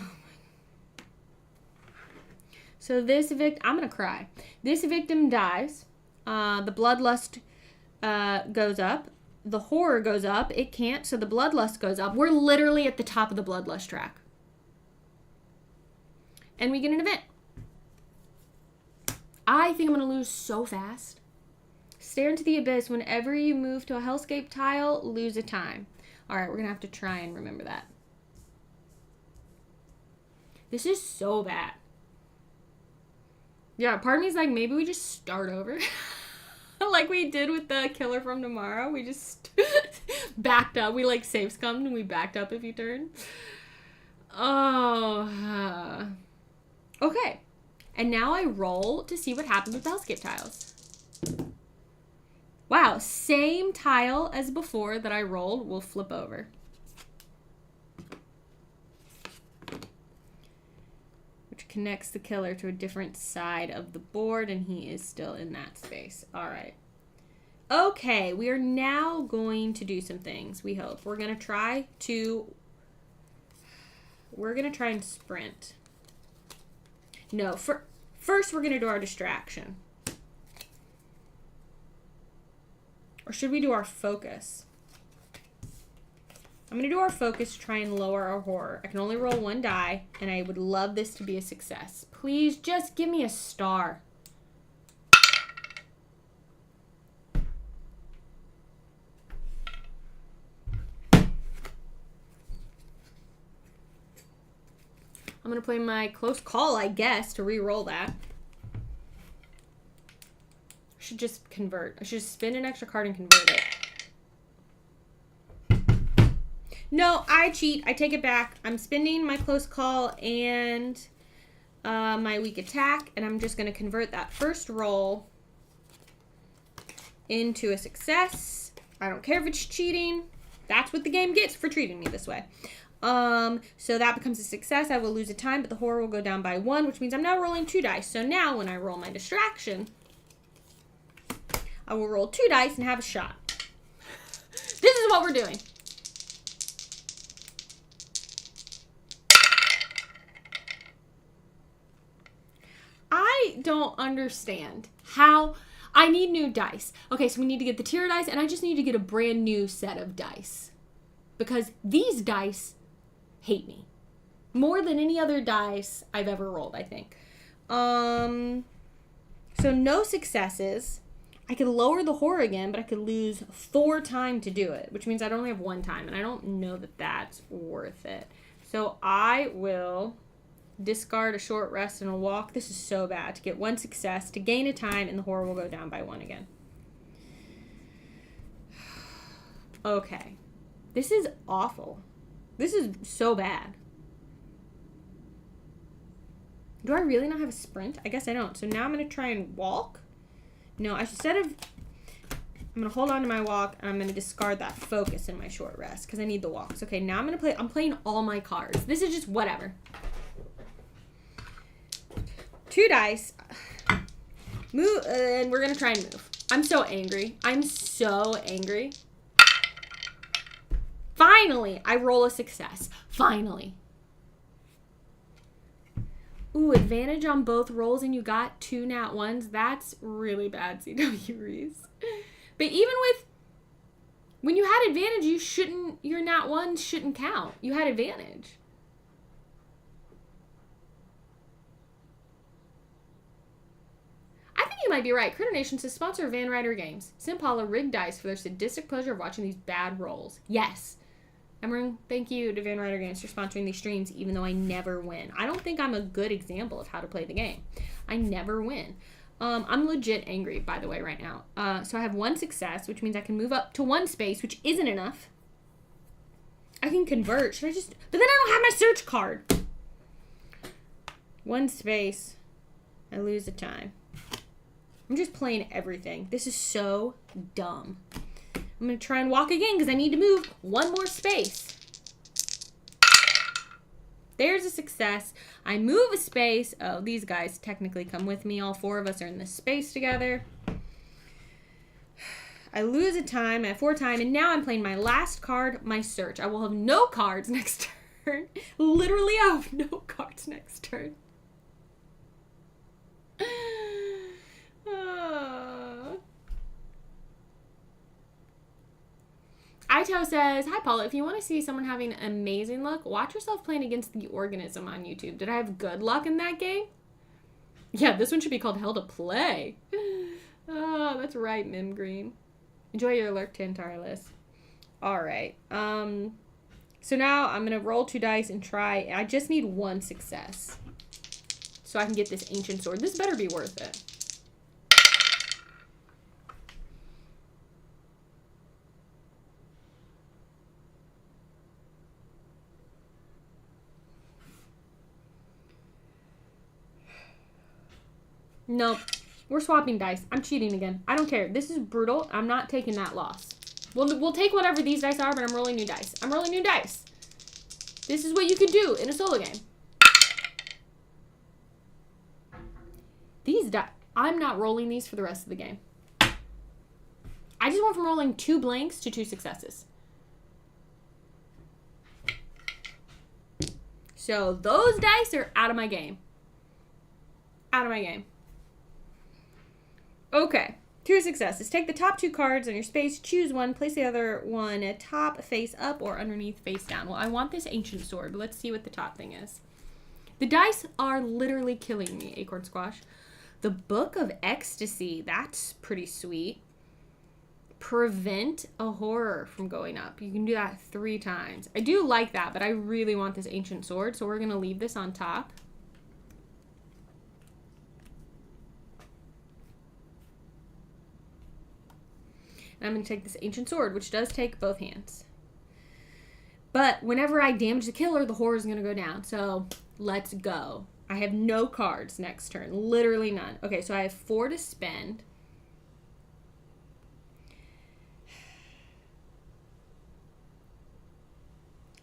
[SPEAKER 1] So this victim, I'm going to cry. This victim dies. The bloodlust goes up. The horror goes up. It can't, so the bloodlust goes up. We're literally at the top of the bloodlust track. And we get an event. I think I'm going to lose so fast. Stare into the abyss. Whenever you move to a hellscape tile, lose a time. All right, we're going to have to try and remember that. This is so bad. Yeah, part of me is like, maybe we just start over. Like we did with the killer from tomorrow. We just backed up. We like save scummed and we backed up a few turns. Oh. Okay. And now I roll to see what happens with the hellscape tiles. Wow, same tile as before that I rolled will flip over. Connects the killer to a different side of the board, and he is still in that space. All right. Okay, we are now going to do some things, we hope. We're going to try and sprint. No, first we're going to do our distraction. Or should we do our focus? I'm going to do our focus to try and lower our horror. I can only roll 1 die, and I would love this to be a success. Please just give me a star. I'm going to play my close call, I guess, to re-roll that. I should just convert. I should just spin an extra card and convert it. No, I cheat. I take it back. I'm spending my close call and my weak attack, and I'm just going to convert that first roll into a success. I don't care if it's cheating. That's what the game gets for treating me this way. So that becomes a success. I will lose a time, but the horror will go down by 1, which means I'm now rolling 2 dice. So now when I roll my distraction, I will roll 2 dice and have a shot. This is what we're doing. I don't understand how I need new dice. Okay, so we need to get the tier dice, and I just need to get a brand new set of dice. Because these dice hate me. More than any other dice I've ever rolled, I think. So no successes. I could lower the horror again, but I could lose 4 time to do it, which means I'd only have 1 time, and I don't know that that's worth it. So I will discard a short rest and a walk. This is so bad. To get 1 success, to gain a time, and the horror will go down by 1 again. Okay. This is awful. This is so bad. Do I really not have a sprint? I guess I don't. So now I'm going to try and walk. No, I'm going to hold on to my walk, and I'm going to discard that focus in my short rest because I need the walks. Okay, now I'm playing all my cards. This is just whatever. 2 dice. Move, and we're going to try and move. I'm so angry. I'm so angry. Finally, I roll a success. Finally. Ooh, advantage on both rolls, and you got 2 nat 1s. That's really bad, CW Reese. But even when you had advantage, your nat 1s shouldn't count. You had advantage. I think you might be right. Critter Nation says sponsor Van Ryder Games. Send Paula rigged dice for their sadistic pleasure of watching these bad rolls. Yes. Emmerich, thank you to Van Ryder Games for sponsoring these streams, even though I never win. I don't think I'm a good example of how to play the game. I never win. I'm legit angry, by the way, right now. So I have 1 success, which means I can move up to 1 space, which isn't enough. I can convert. Should I just... But then I don't have my search card. 1 space. I lose a time. I'm just playing everything. This is so dumb. I'm going to try and walk again because I need to move 1 more space. There's a success. I move a space. Oh, these guys technically come with me. All 4 of us are in this space together. I lose a time. I have 4 time. And now I'm playing my last card, my search. I will have no cards next turn. Literally, I have no cards next turn. Ito says, hi Paula, if you want to see someone having amazing luck, watch yourself playing against the organism on YouTube. Did I have good luck in that game? Yeah, this one should be called Hell to Play. Oh, that's right, Mim Green. Enjoy your lurk, Tantarlis. Alright. So now I'm going to roll 2 dice and try. I just need 1 success. So I can get this ancient sword. This better be worth it. Nope. We're swapping dice. I'm cheating again. I don't care. This is brutal. I'm not taking that loss. We'll take whatever these dice are, but I'm rolling new dice. I'm rolling new dice. This is what you can do in a solo game. These dice, I'm not rolling these for the rest of the game. I just went from rolling 2 blanks to 2 successes. So those dice are out of my game. Out of my game. Okay. Two successes. Take the top 2 cards on your space, choose one, place the other one top, face up, or underneath, face down. Well, I want this ancient sword, but let's see what the top thing is. The dice are literally killing me, Acorn Squash. The Book of Ecstasy, that's pretty sweet. Prevent a horror from going up. You can do that 3 times. I do like that, but I really want this ancient sword, so we're going to leave this on top. And I'm going to take this ancient sword, which does take both hands. But whenever I damage the killer, the horror is going to go down. So let's go. I have no cards next turn. Literally none. Okay, so I have 4 to spend.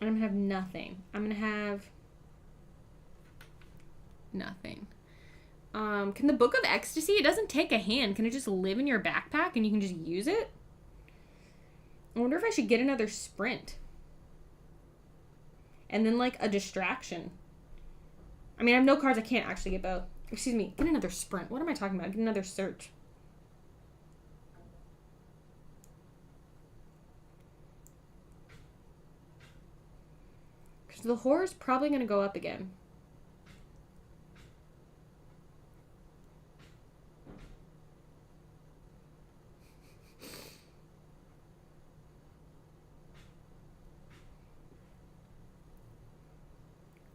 [SPEAKER 1] I'm going to have nothing. I'm going to have nothing. Can the Book of Ecstasy, it doesn't take a hand. Can it just live in your backpack and you can just use it? I wonder if I should get another sprint. And then, like, a distraction. I mean, I have no cards. I can't actually get both. Excuse me. Get another sprint. What am I talking about? Get another search. Because the horror's probably going to go up again.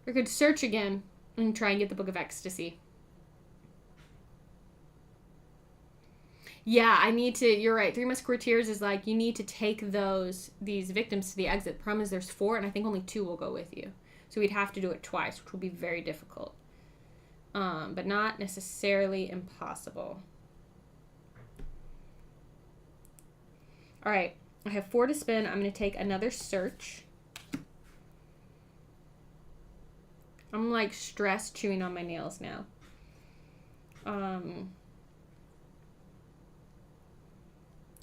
[SPEAKER 1] I could search again and try and get the Book of Ecstasy. Yeah, I need to, you're right. 3 Musketeers is like, you need to take these victims to the exit. The problem is there's 4, and I think only 2 will go with you. So we'd have to do it twice, which will be very difficult. But not necessarily impossible. All right, I have 4 to spin. I'm going to take another search. I'm like stress chewing on my nails now.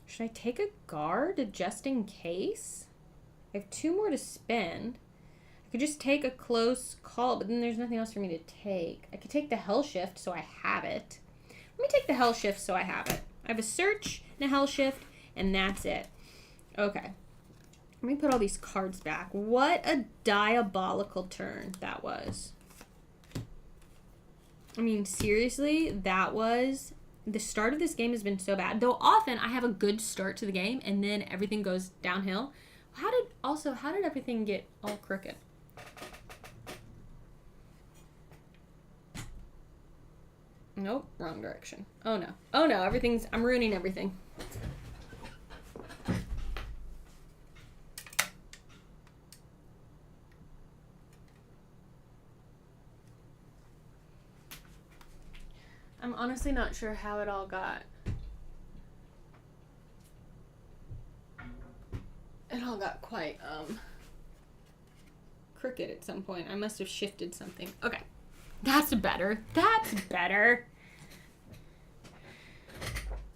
[SPEAKER 1] Should I take a guard just in case? I have 2 more to spend. I could just take a close call, but then there's nothing else for me to take. I could take the Hell Shift so I have it. Let me take the Hell Shift so I have it. I have a search and a Hell Shift, and that's it. Okay. Let me put all these cards back. What a diabolical turn that was. I mean, seriously, that was... The start of this game has been so bad. Though often I have a good start to the game and then everything goes downhill. How did everything get all crooked? Nope, wrong direction. Oh no. Oh no, I'm ruining everything. I'm honestly not sure how it all got. It all got quite crooked at some point. I must have shifted something. Okay. That's better. That's better.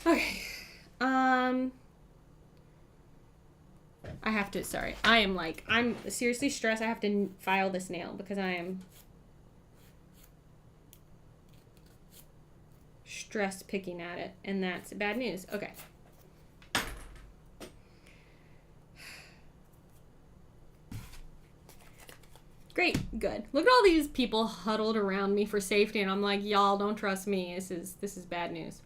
[SPEAKER 1] Okay. I have to, sorry. I'm seriously stressed. I have to file this nail because I am stress picking at it, and that's bad news. Okay. Great, good. Look at all these people huddled around me for safety, and I'm like, y'all don't trust me. This is bad news.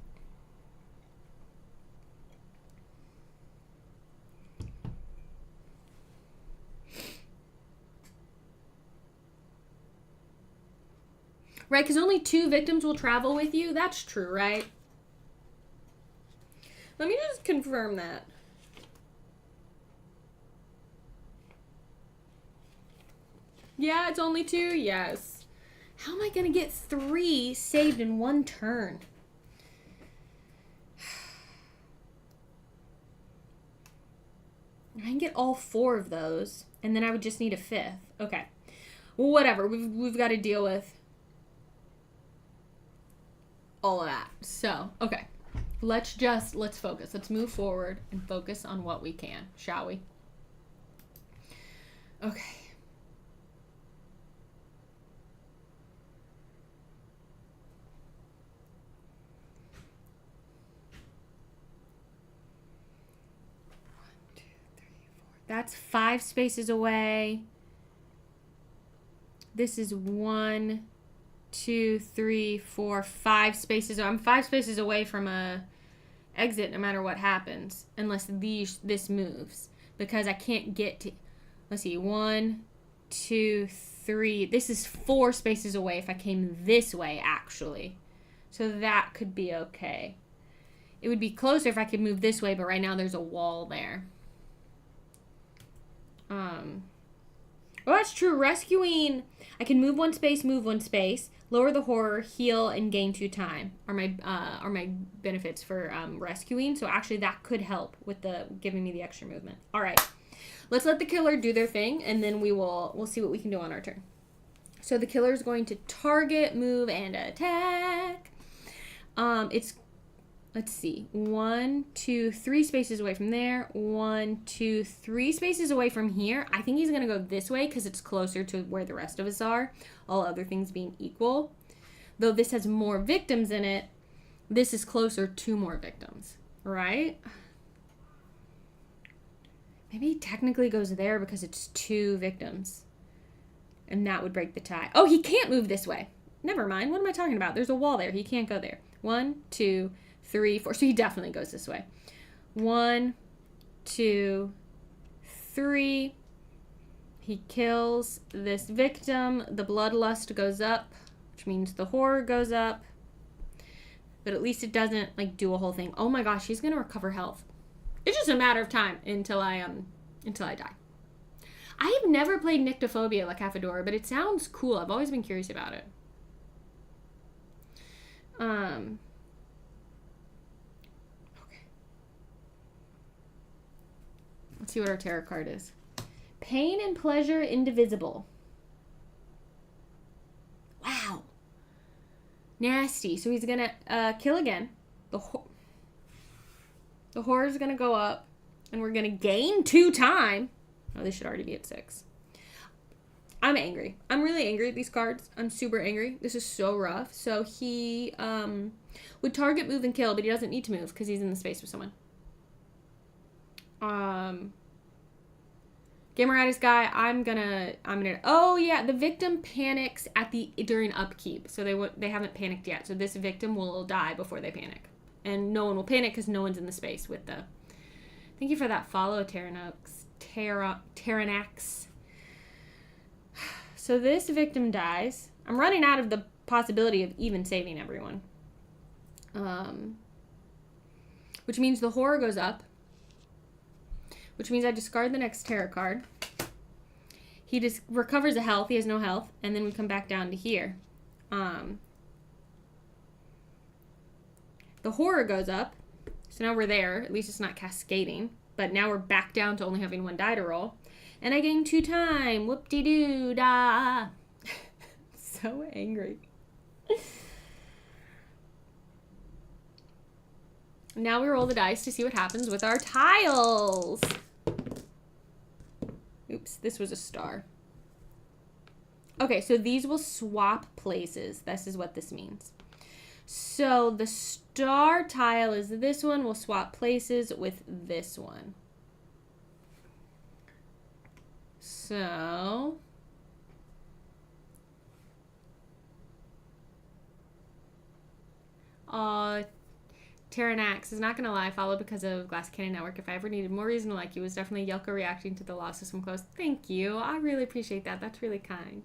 [SPEAKER 1] Right, because only 2 victims will travel with you. That's true, right? Let me just confirm that. Yeah, it's only 2? Yes. How am I going to get 3 saved in 1 turn? I can get all 4 of those, and then I would just need a 5th. Okay. Well, whatever. We've got to deal with all of that. So, okay. Let's focus. Let's move forward and focus on what we can, shall we? Okay. That's 5 spaces away. This is 1, 2, 3, 4, 5 spaces. I'm 5 spaces away from a exit no matter what happens, unless this moves, because I can't get to, let's see, 1, 2, 3. This is 4 spaces away if I came this way, actually. So that could be okay. It would be closer if I could move this way, but right now there's a wall there. Well, that's true. Rescuing, I can move 1 space, lower the horror, heal, and gain 2 time are my benefits for rescuing. So actually that could help with the giving me the extra movement. All right, let's let the killer do their thing, and then we'll see what we can do on our turn. So the killer is going to target, move, and attack. Let's see, 1, 2, 3 spaces away from there. 1, 2, 3 spaces away from here. I think he's going to go this way because it's closer to where the rest of us are, all other things being equal. Though this has more victims in it, this is closer to more victims, right? Maybe he technically goes there because it's 2 victims. And that would break the tie. Oh, he can't move this way. Never mind. What am I talking about? There's a wall there. He can't go there. 1, 2, 3, 4. So he definitely goes this way. 1, 2, 3. He kills this victim. The bloodlust goes up, which means the horror goes up. But at least it doesn't like do a whole thing. Oh my gosh, he's gonna recover health. It's just a matter of time until I die. I have never played Nyctophobia La Cafadora, but it sounds cool. I've always been curious about it. Let's see what our tarot card is. Pain and pleasure indivisible. Wow. Nasty. So he's going to kill again. The horror's going to go up. And we're going to gain 2 time. Oh, they should already be at 6. I'm angry. I'm really angry at these cards. I'm super angry. This is so rough. So he would target, move, and kill, but he doesn't need to move because he's in the space with someone. Gameritis guy, I'm gonna, oh yeah, the victim panics during upkeep. So they haven't panicked yet. So this victim will die before they panic. And no one will panic because no one's in the space with the, thank you for that follow, Terranax. So this victim dies. I'm running out of the possibility of even saving everyone. Which means the horror goes up. Which means I discard the next tarot card. He just recovers a health. He has no health. And then we come back down to here. The horror goes up. So now we're there. At least it's not cascading. But now we're back down to only having 1 die to roll. And I gain 2 time. Whoop-de-doo-da. So angry. Now we roll the dice to see what happens with our tiles. Oops, this was a star. Okay, so these will swap places. This is what this means. So the star tile is this one. We'll swap places with this one. So Terranax is not going to lie, followed because of Glass Cannon Network. If I ever needed more reason to like you, was definitely Yelka reacting to the loss of some clothes. Thank you. I really appreciate that. That's really kind.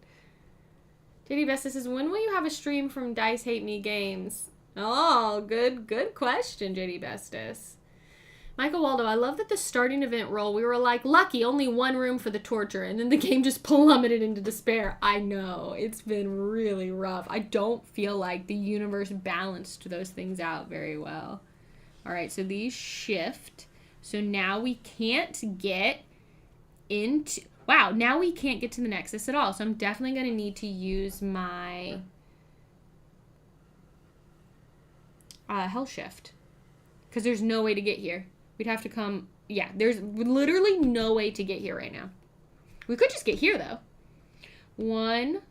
[SPEAKER 1] JD Bestis says, when will you have a stream from Dice Hate Me Games? Oh, good question, JD Bestis. Michael Waldo, I love that the starting event roll, we were like, lucky, only 1 room for the torture, and then the game just plummeted into despair. I know, it's been really rough. I don't feel like the universe balanced those things out very well. All right, so these shift. So now we can't get into, wow, now we can't get to the Nexus at all. So I'm definitely going to need to use my Hell Shift, because there's no way to get here. We'd have to come, yeah, there's literally no way to get here right now. We could just get here, though. 1,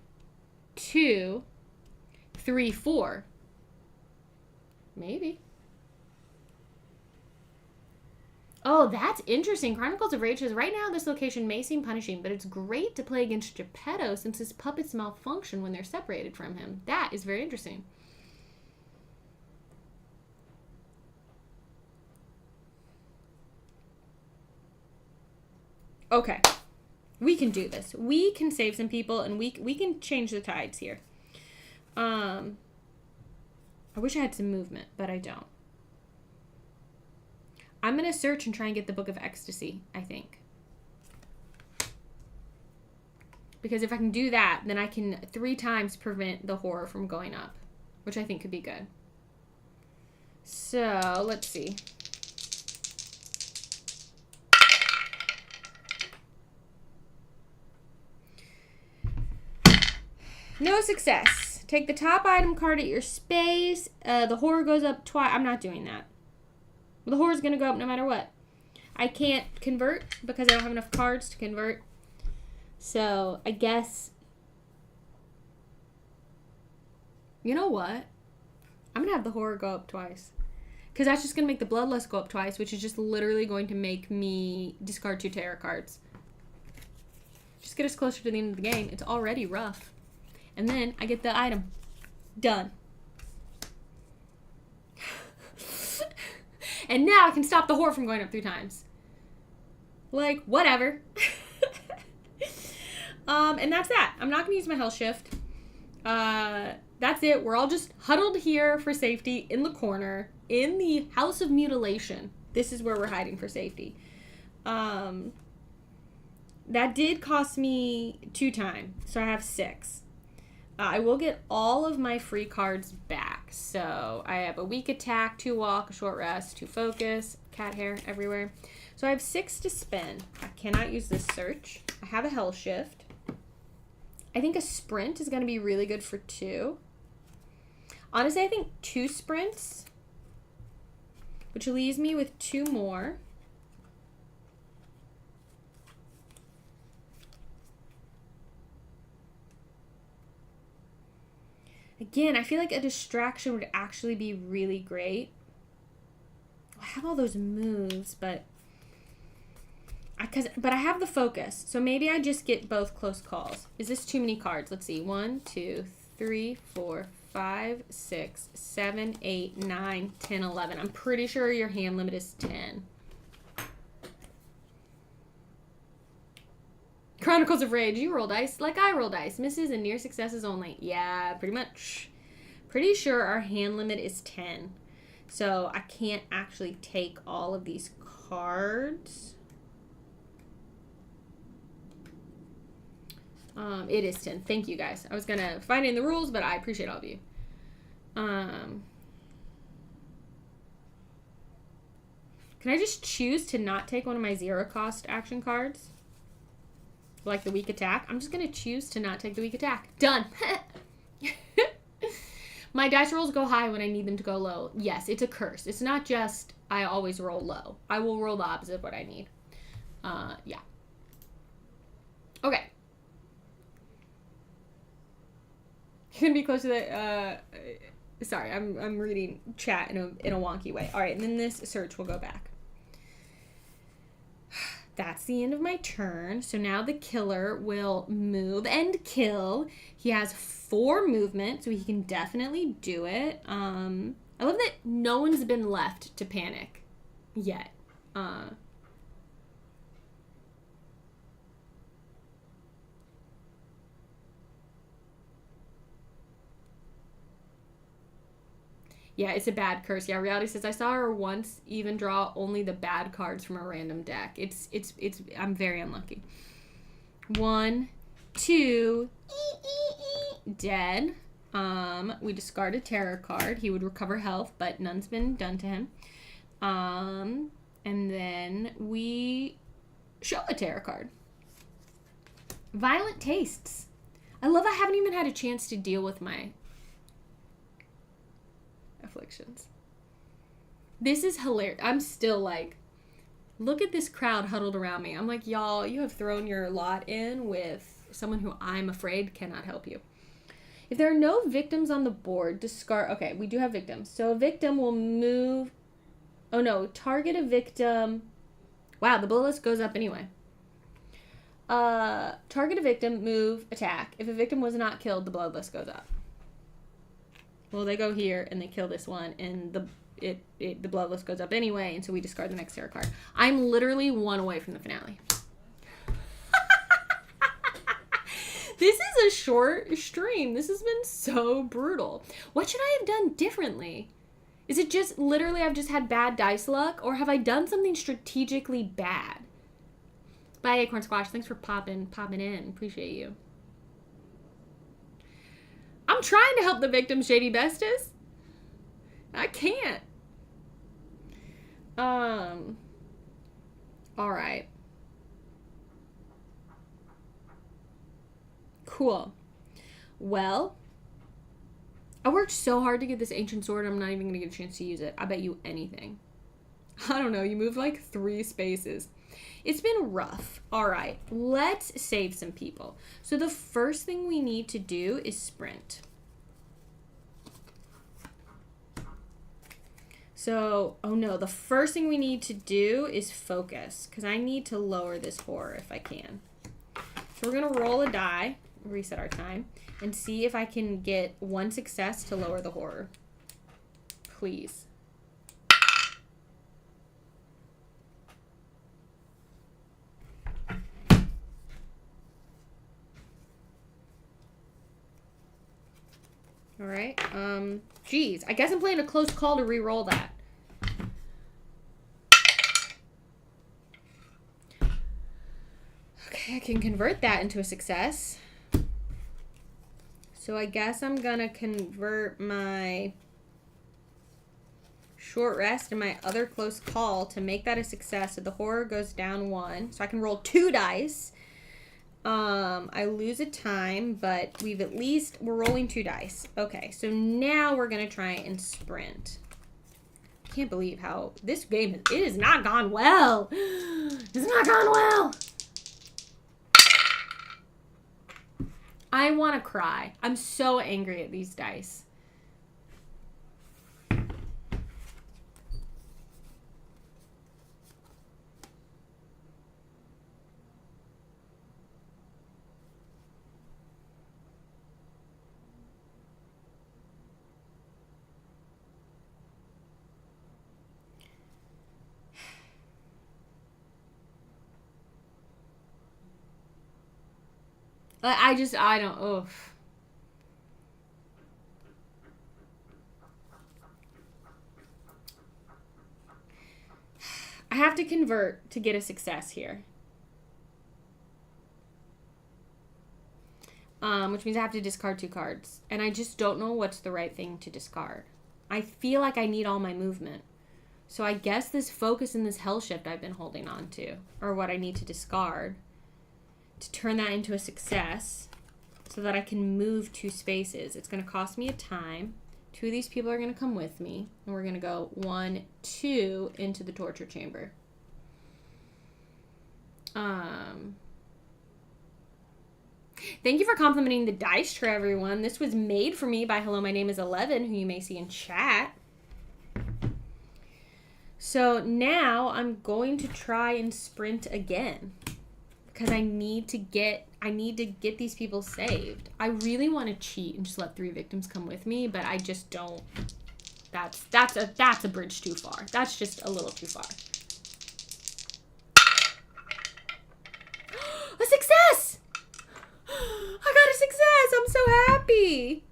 [SPEAKER 1] 2, 3, 4. Maybe. Oh, that's interesting. Chronicles of Rage says, right now this location may seem punishing, but it's great to play against Geppetto since his puppets malfunction when they're separated from him. That is very interesting. Okay. We can do this. We can save some people, and we can change the tides here. I wish I had some movement, but I don't. I'm going to search and try and get the Book of Ecstasy, I think. Because if I can do that, then I can 3 times prevent the horror from going up, which I think could be good. So, let's see. No success. Take the top item card at your space. The horror goes up twice. I'm not doing that. The horror's going to go up no matter what. I can't convert because I don't have enough cards to convert. So, I guess... You know what? I'm going to have the horror go up twice. Because that's just going to make the bloodlust go up twice, which is just literally going to make me discard 2 tarot cards. Just get us closer to the end of the game. It's already rough. And then I get the item. Done. And now I can stop the horror from going up 3 times. Like, whatever. And that's that. I'm not going to use my health shift. That's it. We're all just huddled here for safety in the corner in the House of Mutilation. This is where we're hiding for safety. That did cost me 2 time. So I have 6. I will get all of my free cards back. So I have a weak attack, 2 walk, a short rest, 2 focus, cat hair everywhere. So I have 6 to spend. I cannot use this search. I have a hell shift. I think a sprint is going to be really good for 2. Honestly, I think 2 sprints, which leaves me with 2 more. Again, I feel like a distraction would actually be really great. I have all those moves, but I have the focus. So maybe I just get both close calls. Is this too many cards? Let's see. 1, 2, 3, 4, 5, 6, 7, 8, 9, 10, 11. I'm pretty sure your hand limit is 10. Chronicles of Rage, you roll dice like I roll dice. Misses and near successes only. Yeah, pretty much. Pretty sure our hand limit is 10. So I can't actually take all of these cards. It is 10. Thank you, guys. I was going to find it in the rules, but I appreciate all of you. Can I just choose to not take one of my 0-cost action cards? Like the weak attack. I'm just going to choose to not take the weak attack. Done. My dice rolls go high when I need them to go low. Yes, it's a curse. It's not just I always roll low. I will roll the opposite of what I need. Yeah. Okay. You're going to be close to the... sorry, I'm reading chat in a wonky way. All right, and then this search will go back. That's the end of my turn. So now the killer will move and kill. He has 4 movement, so he can definitely do it. I love that no one's been left to panic yet. Yeah, it's a bad curse. Yeah, Reality says, I saw her once even draw only the bad cards from a random deck. I'm very unlucky. 1, 2, dead. We discard a terror card. He would recover health, but none's been done to him. And then we show a terror card. Violent Tastes. I love I haven't even had a chance to deal with my afflictions. This is hilarious. I'm still like, look at this crowd huddled around me. I'm like, y'all, you have thrown your lot in with someone who I'm afraid cannot help you. If there are no victims on the board, discard. Okay, we do have victims. So a victim will move. Oh no, target a victim Wow, the blow list goes up anyway. Target a victim, move, attack. If a victim was not killed, the blow list goes up. Well, they go here and they kill this one, and the blow list goes up anyway, and so we discard the next tarot card. I'm literally 1 away from the finale. This is a short stream. This has been so brutal. What should I have done differently? Is it just literally I've just had bad dice luck, or have I done something strategically bad? Bye, Acorn Squash. Thanks for popping in. Appreciate you. I'm trying to help the victim, Shady Bestis. I can't. All right. Cool. Well, I worked so hard to get this ancient sword, I'm not even going to get a chance to use it. I bet you anything. I don't know. You moved like 3 spaces. It's been rough. All right. Let's save some people. So the first thing we need to do is sprint. So, oh no, the first thing we need to do is focus, because I need to lower this horror if I can. So we're going to roll a die, reset our time, and see if I can get 1 success to lower the horror. Please. All right. Geez, I guess I'm playing a close call to re-roll that. Okay, I can convert that into a success. So I guess I'm gonna convert my short rest and my other close call to make that a success. So the horror goes down 1. So I can roll 2 dice. I lose a time, but we're rolling 2 dice. Okay, so now we're gonna try and sprint. I can't believe how this game, it has not gone well. It's not gone well. I want to cry. I'm so angry at these dice. I don't, oof. I have to convert to get a success here. Which means I have to discard 2 cards. And I just don't know what's the right thing to discard. I feel like I need all my movement. So I guess this focus and this hell shift I've been holding on to are what I need to discard to turn that into a success so that I can move 2 spaces. It's going to cost me a time. 2 of these people are going to come with me, and we're going to go 1, 2 into the torture chamber. Thank you for complimenting the dice tray, everyone. This was made for me by Hello, My Name is 11, who you may see in chat. So now I'm going to try and sprint again, because I need to get these people saved. I really want to cheat and just let 3 victims come with me, but I just don't. That's a bridge too far. That's just a little too far. A success! I got a success! I'm so happy.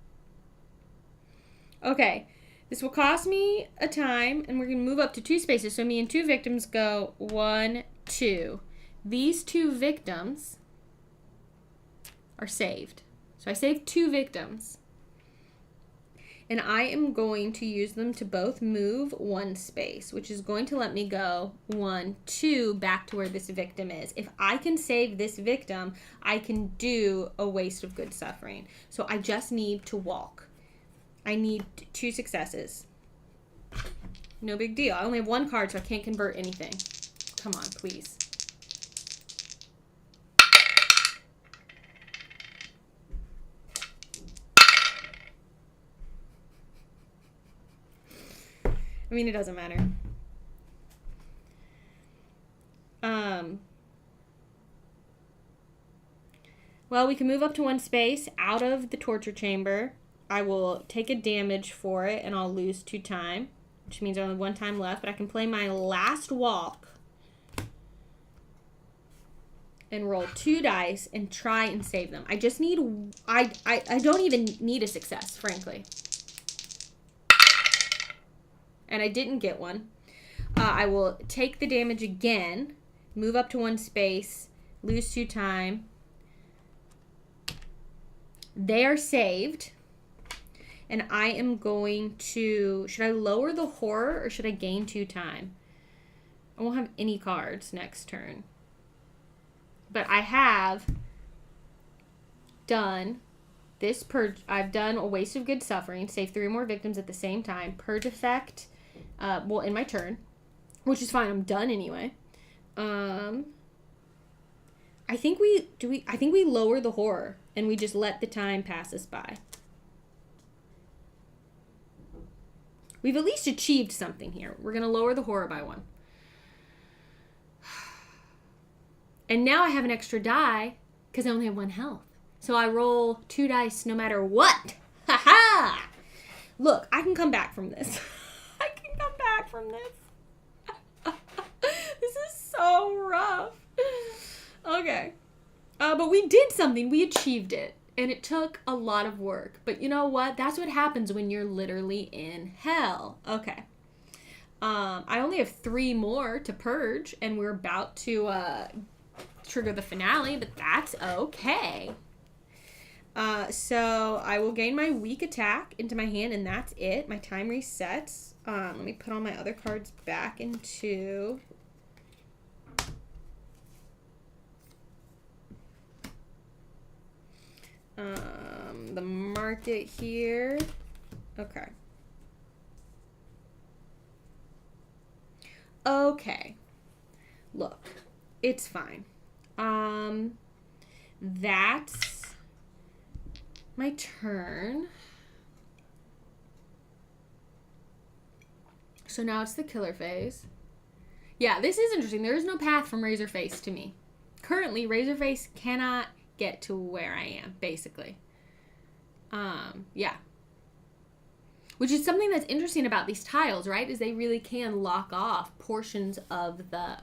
[SPEAKER 1] Okay. This will cost me a time, and we're going to move up to 2 spaces. So me and 2 victims go 1, 2. These 2 victims are saved. So I saved 2 victims. And I am going to use them to both move 1 space, which is going to let me go 1, 2 back to where this victim is. If I can save this victim, I can do a waste of good suffering. So I just need to walk. I need 2 successes. No big deal. I only have 1 card, so I can't convert anything. Come on, please. I mean, it doesn't matter. Well, we can move up to 1 space out of the torture chamber. I will take a damage for it, and I'll lose 2 time, which means only 1 time left. But I can play my last walk and roll 2 dice and try and save them. I just need... I don't even need a success, frankly. And I didn't get one. I will take the damage again, move up to 1 space, lose 2 time. They are saved. And I am going to... Should I lower the horror or should I gain 2 time? I won't have any cards next turn. But I have done this purge. I've done a waste of good suffering. Save 3 more victims at the same time. Purge effect. Well, in my turn. Which is fine. I'm done anyway. I think we lower the horror. And we just let the time pass us by. We've at least achieved something here. We're going to lower the horror by 1. And now I have an extra die because I only have 1 health. So I roll 2 dice no matter what. Ha ha! Look, I can come back from this. I can come back from this. This is so rough. Okay. But we did something. We achieved it. And it took a lot of work. But you know what? That's what happens when you're literally in hell. Okay. I only have 3 more to purge. And we're about to trigger the finale. But that's okay. So I will gain my weak attack into my hand. And that's it. My time resets. Let me put all my other cards back into... the market here. Okay. Okay. Look, it's fine. That's my turn. So now it's the killer phase. Yeah, this is interesting. There is no path from Razorface to me. Currently, Razorface cannot get to where I am, basically. Yeah. Which is something that's interesting about these tiles, right? Is they really can lock off portions of the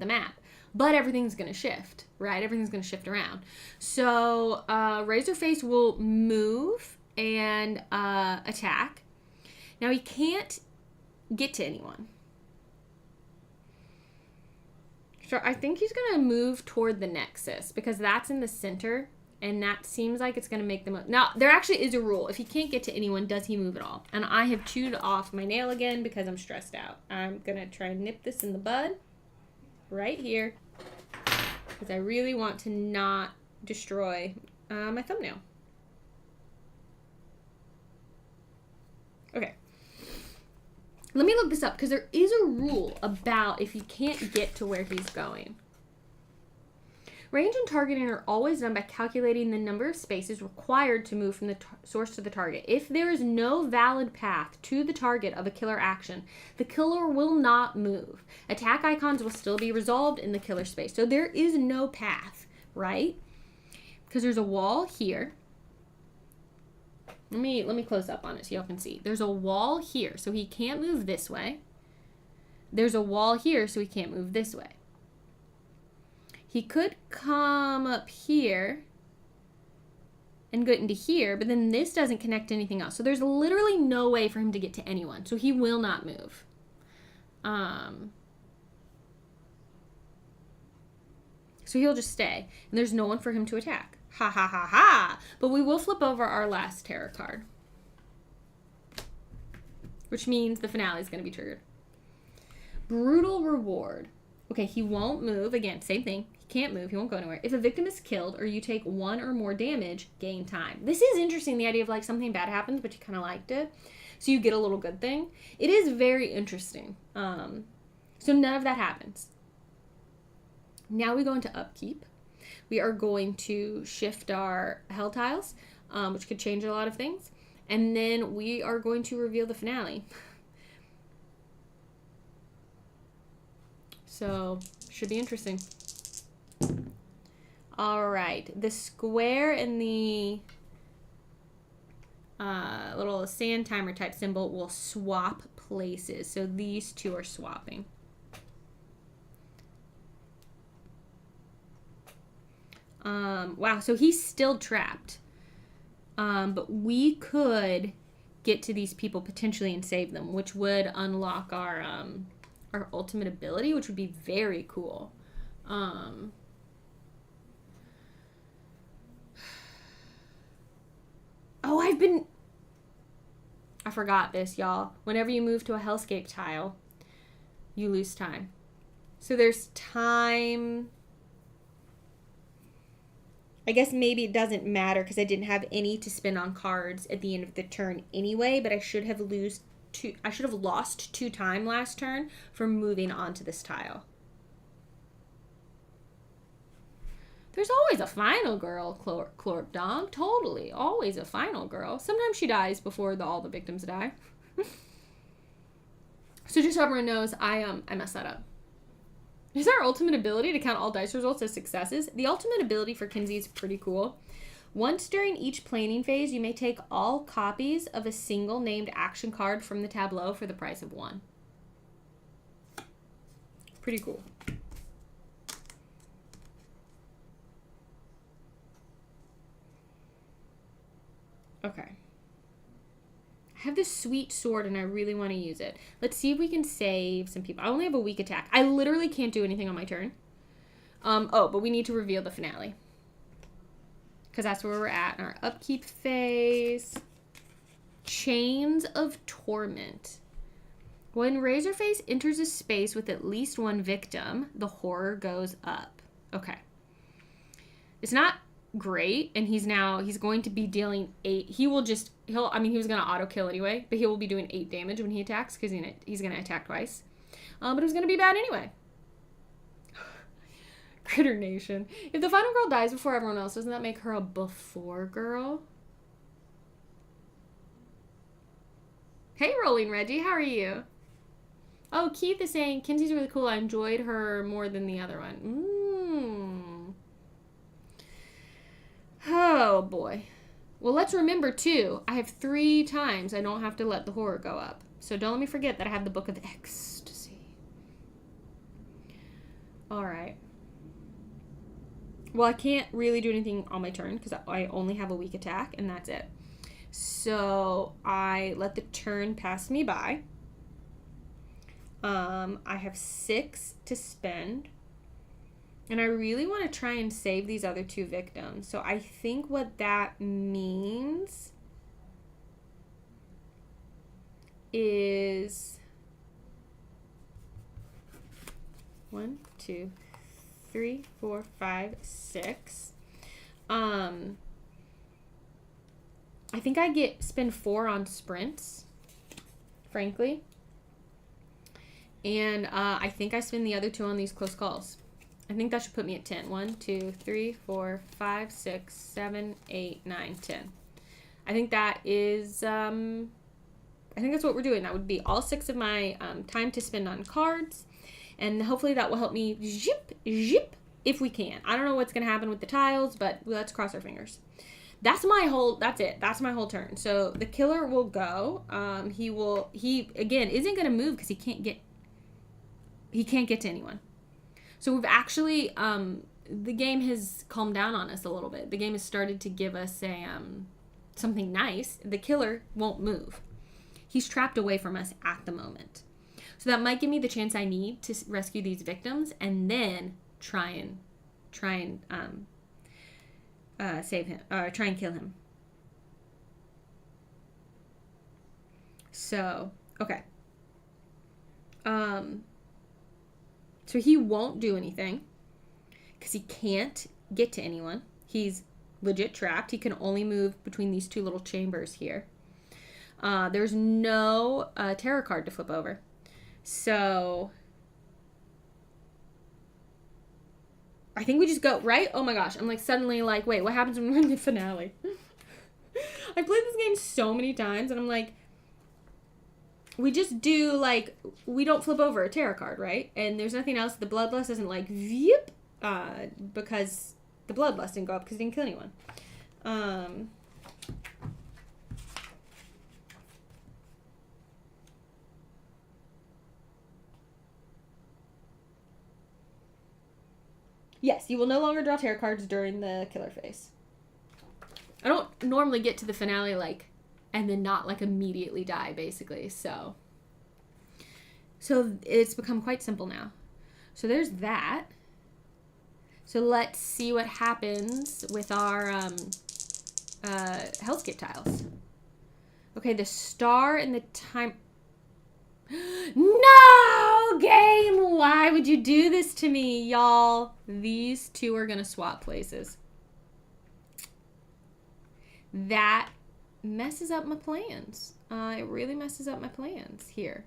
[SPEAKER 1] map. But everything's going to shift, right? Everything's going to shift around. So, Razorface will move and attack. Now, he can't get to anyone. So I think he's going to move toward the Nexus because that's in the center and that seems like it's going to make the most. Now, there actually is a rule. If he can't get to anyone, does he move at all? And I have chewed off my nail again because I'm stressed out. I'm going to try and nip this in the bud right here because I really want to not destroy my thumbnail. Okay. Let me look this up because there is a rule about if you can't get to where he's going. Range and targeting are always done by calculating the number of spaces required to move from the source to the target. If there is no valid path to the target of a killer action, the killer will not move. Attack icons will still be resolved in the killer space. So there is no path, right? Because there's a wall here. Let me close up on it so y'all can see. There's a wall here, so he can't move this way. There's a wall here, so he can't move this way. He could come up here and go into here, but then this doesn't connect to anything else. So there's literally no way for him to get to anyone. So he will not move. So he'll just stay. And there's no one for him to attack. Ha ha ha ha. But we will flip over our last tarot card. Which means the finale is going to be triggered. Brutal reward. Okay, he won't move. Again, same thing. He can't move. He won't go anywhere. If a victim is killed or you take 1 or more damage, gain time. This is interesting, the idea of like something bad happens, but you kind of liked it. So you get a little good thing. It is very interesting. So none of that happens. Now we go into upkeep. We are going to shift our hell tiles, which could change a lot of things. And then we are going to reveal the finale. So, should be interesting. All right. The square and the little sand timer type symbol will swap places. So, these two are swapping. Wow, so he's still trapped. But we could get to these people potentially and save them, which would unlock our ultimate ability, which would be very cool. Oh, I forgot this, y'all. Whenever you move to a hellscape tile, you lose time. So there's time. I guess maybe it doesn't matter because I didn't have any to spend on cards at the end of the turn anyway, but I should have lost 2 time last turn for moving onto this tile. There's always a final girl, Clorp Dog. Totally. Always a final girl. Sometimes she dies before all the victims die. So just so everyone knows, I messed that up. Is our ultimate ability to count all dice results as successes? The ultimate ability for Kinsey is pretty cool. Once during each planning phase, you may take all copies of a single named action card from the tableau for the price of 1. Pretty cool. Okay. I have this sweet sword and I really want to use it. Let's see if we can save some people. I only have a weak attack. I literally can't do anything on my turn. But we need to reveal the finale. Because that's where we're at in our upkeep phase. Chains of Torment. When Razorface enters a space with at least 1 victim, the horror goes up. Okay. It's not great, and he's going to be dealing 8. He was going to auto kill anyway, but he will be doing 8 damage when he attacks because he's going to attack twice. But it was going to be bad anyway. Critter Nation. If the final girl dies before everyone else, doesn't that make her a before girl? Hey, Rolling Reggie, how are you? Oh, Keith is saying, Kinsey's really cool. I enjoyed her more than the other one. Oh, boy. Well, let's remember, too, I have 3 times I don't have to let the horror go up. So don't let me forget that I have the Book of Ecstasy. All right. Well, I can't really do anything on my turn because I only have a weak attack, and that's it. So I let the turn pass me by. I have 6 to spend. And I really want to try and save these other 2 victims. So I think what that means is 1, 2, 3, 4, 5, 6. I think I spend 4 on sprints, frankly. And I think I spend the other 2 on these close calls. I think that should put me at 10. 1, 2, 3, 4, 5, 6, 7, 8, 9, 10. I think that is, I think that's what we're doing. That would be all 6 of my time to spend on cards. And hopefully that will help me zip, if we can. I don't know what's going to happen with the tiles, but let's cross our fingers. That's it. That's my whole turn. So the killer will go. He again, isn't going to move because he can't get to anyone. So we've actually, the game has calmed down on us a little bit. The game has started to give us something nice. The killer won't move. He's trapped away from us at the moment. So that might give me the chance I need to rescue these victims and then try and save him, or try and kill him. So, okay. So he won't do anything because he can't get to anyone. He's legit trapped. He can only move between these 2 little chambers here. There's no tarot card to flip over. So I think we just go, right? Oh my gosh. I'm suddenly wait, what happens when we're in the finale? I played this game so many times and I'm we just do, like, we don't flip over a tarot card, right? And there's nothing else. The bloodlust isn't like, veep, because the bloodlust didn't go up because it didn't kill anyone. Yes, you will no longer draw tarot cards during the killer phase. I don't normally get to the finale, like, and then not, like, immediately die, basically. So it's become quite simple now. So there's that. So let's see what happens with our hellscape tiles. Okay, the star and the time... No, game! Why would you do this to me, y'all? These two are gonna swap places. That messes up my plans. It really messes up my plans here.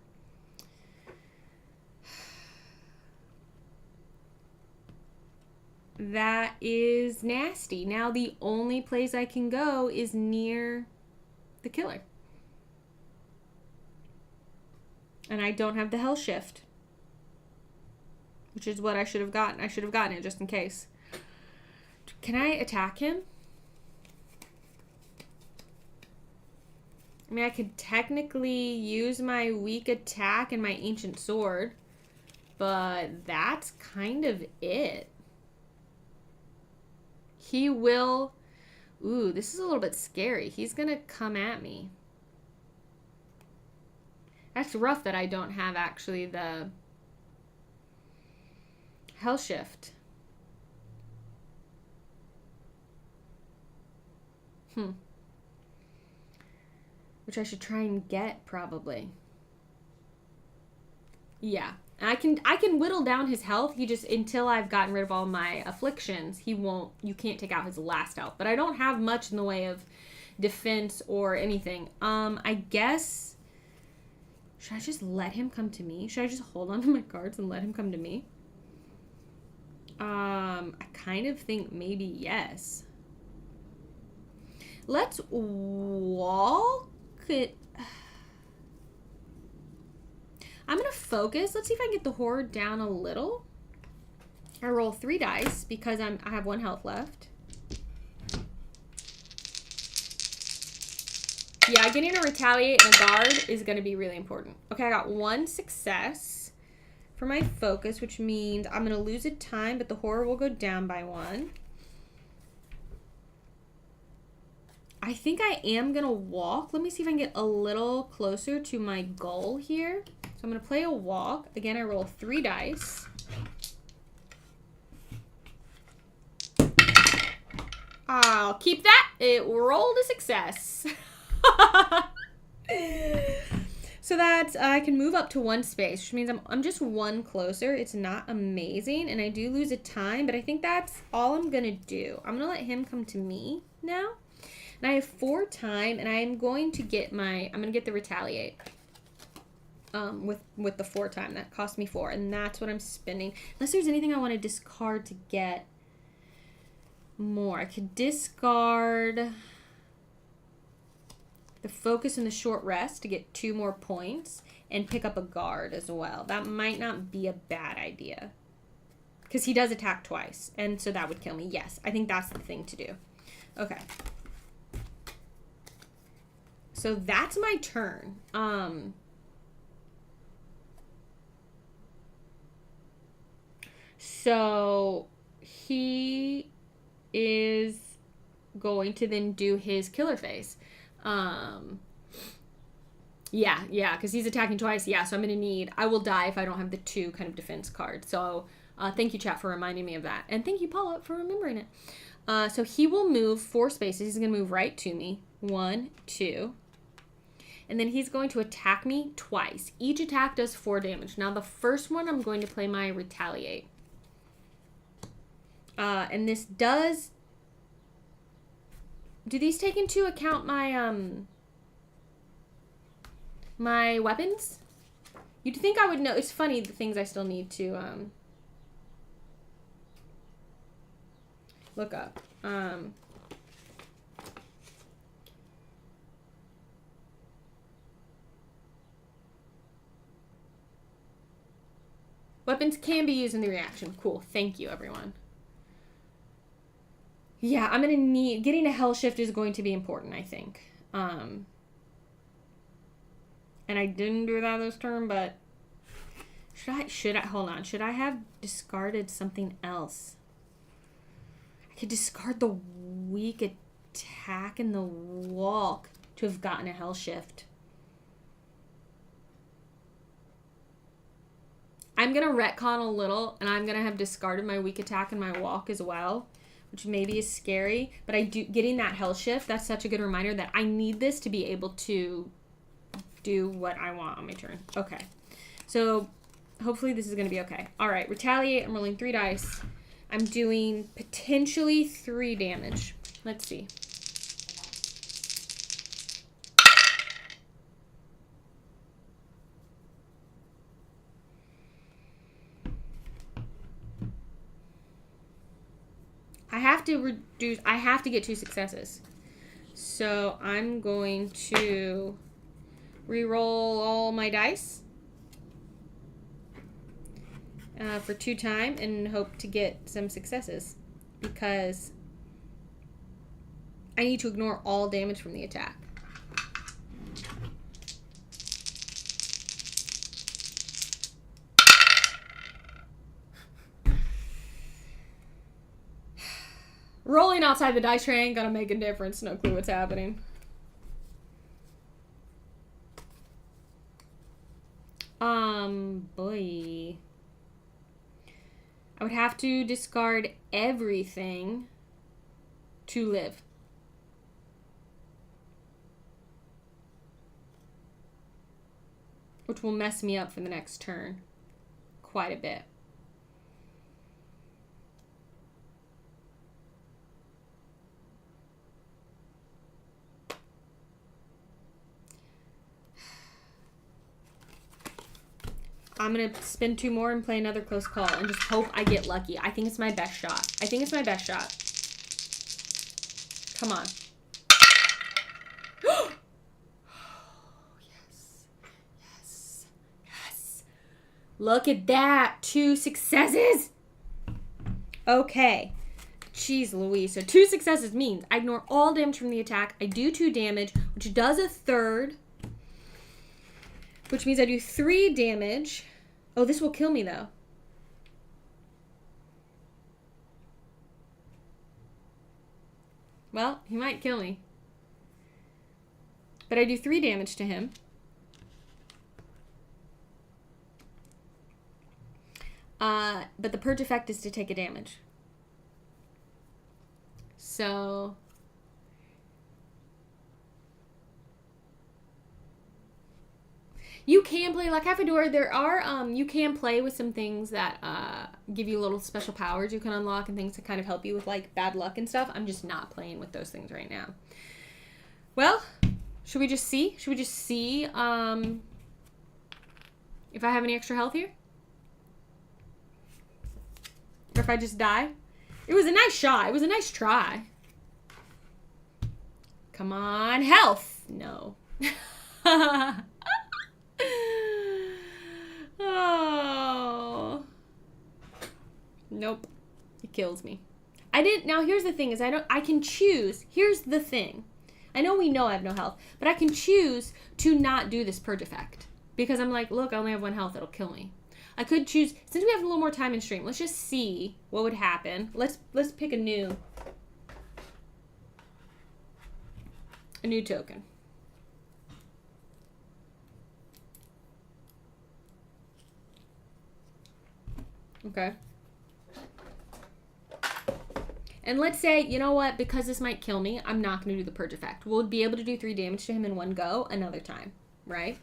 [SPEAKER 1] That is nasty. Now the only place I can go is near the killer. And I don't have the hell shift, which is what I should have gotten. I should have gotten it just in case. Can I attack him? I mean, I could technically use my weak attack and my ancient sword, but that's kind of it. He will... Ooh, this is a little bit scary. He's gonna come at me. That's rough that I don't have actually the hell shift. Which I should try and get probably. Yeah. I can whittle down his health. He just, until I've gotten rid of all my afflictions, you can't take out his last health. But I don't have much in the way of defense or anything. I guess... Should I just let him come to me? Should I just hold on to my cards and let him come to me? I kind of think maybe yes. Let's walk it. I'm going to focus. Let's see if I can get the horror down a little. I roll 3 dice because I have 1 health left. Yeah, getting a retaliate and a guard is going to be really important. Okay, I got 1 success for my focus, which means I'm going to lose a time, but the horror will go down by 1. I think I am going to walk. Let me see if I can get a little closer to my goal here. So I'm going to play a walk. Again, I roll 3 dice. I'll keep that. It rolled a success. So that's, I can move up to 1 space, which means I'm just 1 closer. It's not amazing, and I do lose a time, but I think that's all I'm going to do. I'm going to let him come to me now. And I have 4 time, and I'm going to get I'm going to get the retaliate with the 4 time. That cost me 4, and that's what I'm spending. Unless there's anything I want to discard to get more. I could discard the focus and the short rest to get 2 more points and pick up a guard as well. That might not be a bad idea because he does attack twice, and so that would kill me. Yes, I think that's the thing to do. Okay. So that's my turn. So he is going to then do his killer phase. Yeah, because he's attacking twice. Yeah, so I'm going to need... I will die if I don't have the 2 kind of defense cards. So thank you, chat, for reminding me of that. And thank you, Paula, for remembering it. So he will move 4 spaces. He's going to move right to me. 1, 2. And then he's going to attack me twice. Each attack does 4 damage. Now, the first one, I'm going to play my retaliate. And this does... Do these take into account my, my weapons? You'd think I would know. It's funny, the things I still need to, look up. Weapons can be used in the reaction. Cool. Thank you, everyone. Yeah, I'm going to need... Getting a hell shift is going to be important, I think. And I didn't do that this turn, but... Should I... Hold on. Should I have discarded something else? I could discard the weak attack and the walk to have gotten a hell shift. I'm going to retcon a little, and I'm going to have discarded my weak attack and my walk as well, which maybe is scary. But getting that hell shift, that's such a good reminder that I need this to be able to do what I want on my turn. Okay. So hopefully this is going to be okay. All right. Retaliate. I'm rolling 3 dice. I'm doing potentially 3 damage. Let's see. I have to get 2 successes. So I'm going to re-roll all my dice for 2 times and hope to get some successes because I need to ignore all damage from the attack. Rolling outside the dice tray ain't gonna make a difference. No clue what's happening. Boy. I would have to discard everything to live. Which will mess me up for the next turn quite a bit. I'm going to spend 2 more and play another close call and just hope I get lucky. I think it's my best shot. I think it's my best shot. Come on. Oh, yes. Yes. Yes. Look at that. 2 successes. Okay. Jeez Louise. So 2 successes means I ignore all damage from the attack. I do 2 damage, which does a third. Which means I do 3 damage. Oh, this will kill me, though. Well, he might kill me. But I do 3 damage to him. But the purge effect is to take a damage. So... You can play like Cafador. There are, you can play with some things that give you little special powers you can unlock and things to kind of help you with like bad luck and stuff. I'm just not playing with those things right now. Well, should we just see? Should we just see if I have any extra health here? Or if I just die? It was a nice shot. It was a nice try. Come on, health. No. Oh. Nope. It kills me. Now here's the thing is I can choose. Here's the thing. I know I have no health, but I can choose to not do this purge effect. Because I'm like, look, I only have 1 health, it'll kill me. I could choose, since we have a little more time in stream, let's just see what would happen. Let's pick a new token. Okay. And let's say, you know what, because this might kill me, I'm not going to do the purge effect. We'll be able to do 3 damage to him in one go another time, right?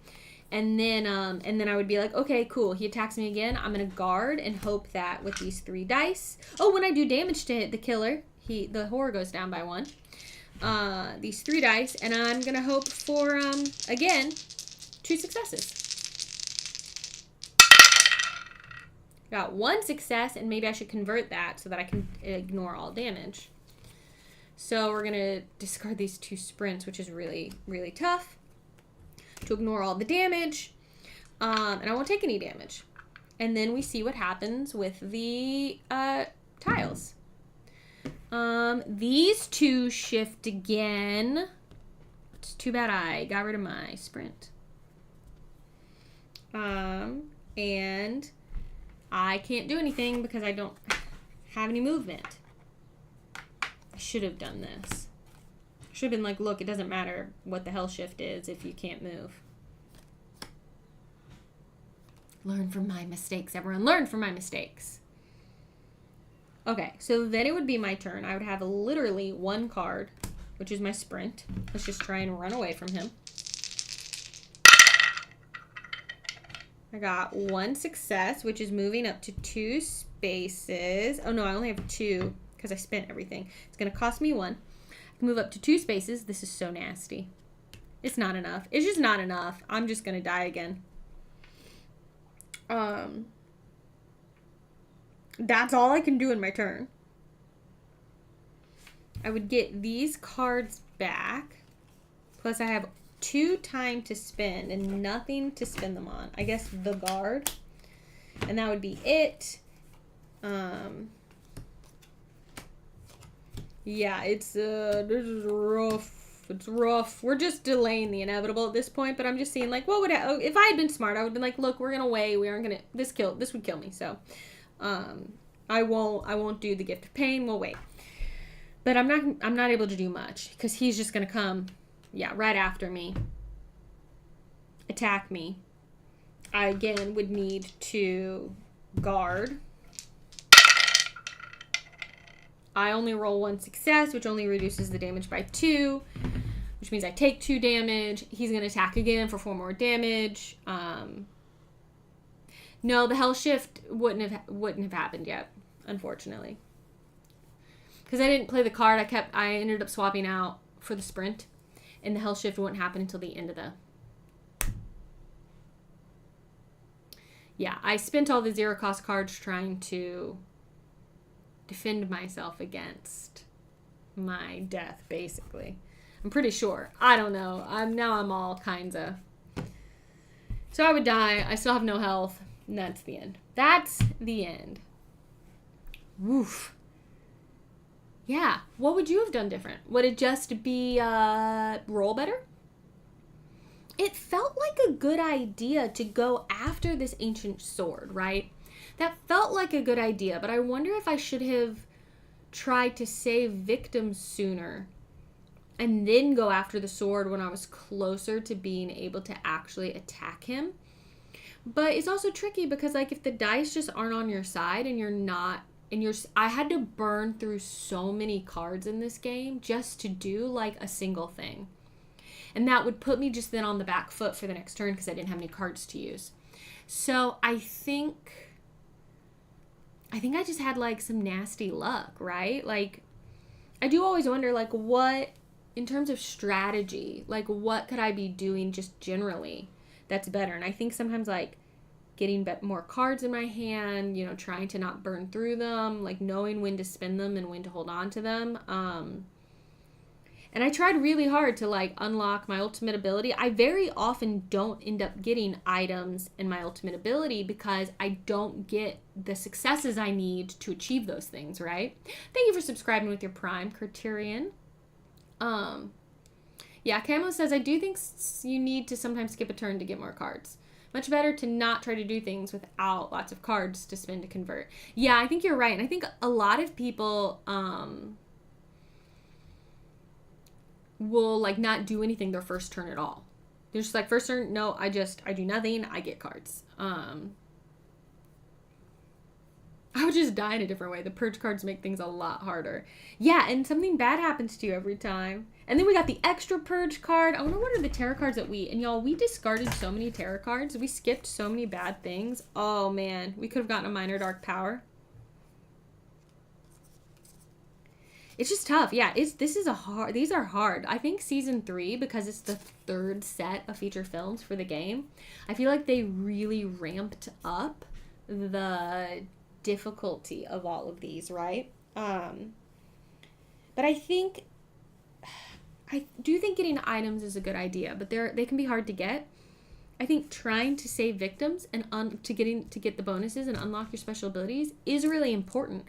[SPEAKER 1] And then I would be like, okay, cool. He attacks me again. I'm going to guard and hope that with these 3 dice. Oh, when I do damage to the killer, the horror goes down by 1. These 3 dice, and I'm going to hope for, again, 2 successes. Got 1 success, and maybe I should convert that so that I can ignore all damage. So we're going to discard these 2 sprints, which is really, really tough. To ignore all the damage. And I won't take any damage. And then we see what happens with the tiles. These two shift again. It's too bad I got rid of my sprint. And I can't do anything because I don't have any movement. I should have done this. I should have been like, look, it doesn't matter what the hell shift is if you can't move. Learn from my mistakes, everyone. Learn from my mistakes. Okay, so then it would be my turn. I would have literally one card, which is my sprint. Let's just try and run away from him. I got one success, which is moving up to 2 spaces. Oh, no, I only have 2 because I spent everything. It's going to cost me 1. I can move up to 2 spaces. This is so nasty. It's not enough. It's just not enough. I'm just going to die again. That's all I can do in my turn. I would get these cards back. Plus I have 2 time to spend and nothing to spend them on. I guess the guard. And that would be it. Yeah, this is rough. It's rough. We're just delaying the inevitable at this point, but I'm just seeing, like, what would if I had been smart, I would have been like, look, we're gonna weigh, we aren't gonna this would kill me, so I won't do the gift of pain, we'll wait. But I'm not able to do much because he's just gonna come, yeah, right after me, attack me. I again would need to guard. I only roll 1 success, which only reduces the damage by 2, which means I take 2 damage. He's going to attack again for 4 more damage. No, the hell shift wouldn't have happened yet, unfortunately. Because I didn't play the card, I ended up swapping out for the sprint, and the hell shift wouldn't happen until the end of the... Yeah, I spent all the 0 cost cards trying to defend myself against my death, basically. I'm pretty sure. I don't know. I'm all kinds of... So I would die. I still have no health. And that's the end. That's the end. Woof. Yeah. What would you have done different? Would it just be roll better? It felt like a good idea to go after this ancient sword, right? That felt like a good idea, but I wonder if I should have tried to save victims sooner and then go after the sword when I was closer to being able to actually attack him. But it's also tricky because, like, if the dice just aren't on your side and you're not, I had to burn through so many cards in this game just to do, like, a single thing. And that would put me just then on the back foot for the next turn because I didn't have any cards to use. So I think I just had, like, some nasty luck, right? Like, I do always wonder, like, what, in terms of strategy, like, what could I be doing just generally that's better? And I think sometimes, like, getting more cards in my hand, you know, trying to not burn through them, like, knowing when to spend them and when to hold on to them. And I tried really hard to, like, unlock my ultimate ability. I very often don't end up getting items in my ultimate ability because I don't get the successes I need to achieve those things, right? Thank you for subscribing with your Prime Criterion. Yeah, Camo says, I do think you need to sometimes skip a turn to get more cards. Much better to not try to do things without lots of cards to spend to convert. Yeah, I think you're right. And I think a lot of people... will, like, not do anything their first turn at all. They're just like, first turn, no, I do nothing, I get cards. I would just die in a different way. The purge cards make things a lot harder. Yeah, and something bad happens to you every time. And then we got the extra purge card. I wonder what are the tarot cards that and y'all, we discarded so many tarot cards. We skipped so many bad things. Oh, man. We could have gotten a minor dark power. It's just tough. Yeah, these are hard. I think season 3, because it's the 3rd set of feature films for the game, I feel like they really ramped up the difficulty of all of these, right? But I do think getting items is a good idea, but they can be hard to get. I think trying to save victims and to get the bonuses and unlock your special abilities is really important.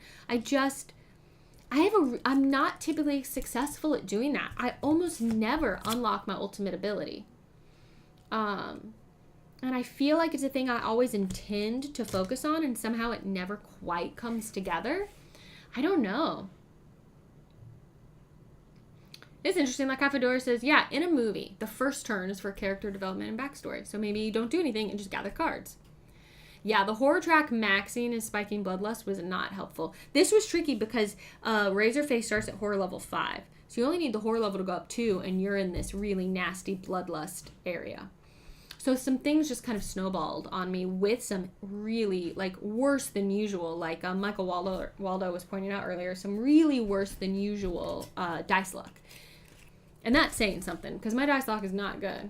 [SPEAKER 1] I'm not typically successful at doing that. I almost never unlock my ultimate ability. And I feel like it's a thing I always intend to focus on, and somehow it never quite comes together. I don't know. It's interesting, like Fedora says, yeah, in a movie, the first turn is for character development and backstory. So maybe you don't do anything and just gather cards. Yeah, the horror track maxing and spiking bloodlust was not helpful. This was tricky because Razorface starts at horror level 5. So you only need the horror level to go up 2, and you're in this really nasty bloodlust area. So some things just kind of snowballed on me with some really, like, worse than usual, like Michael Waldo was pointing out earlier, some really worse than usual dice luck. And that's saying something, because my dice luck is not good.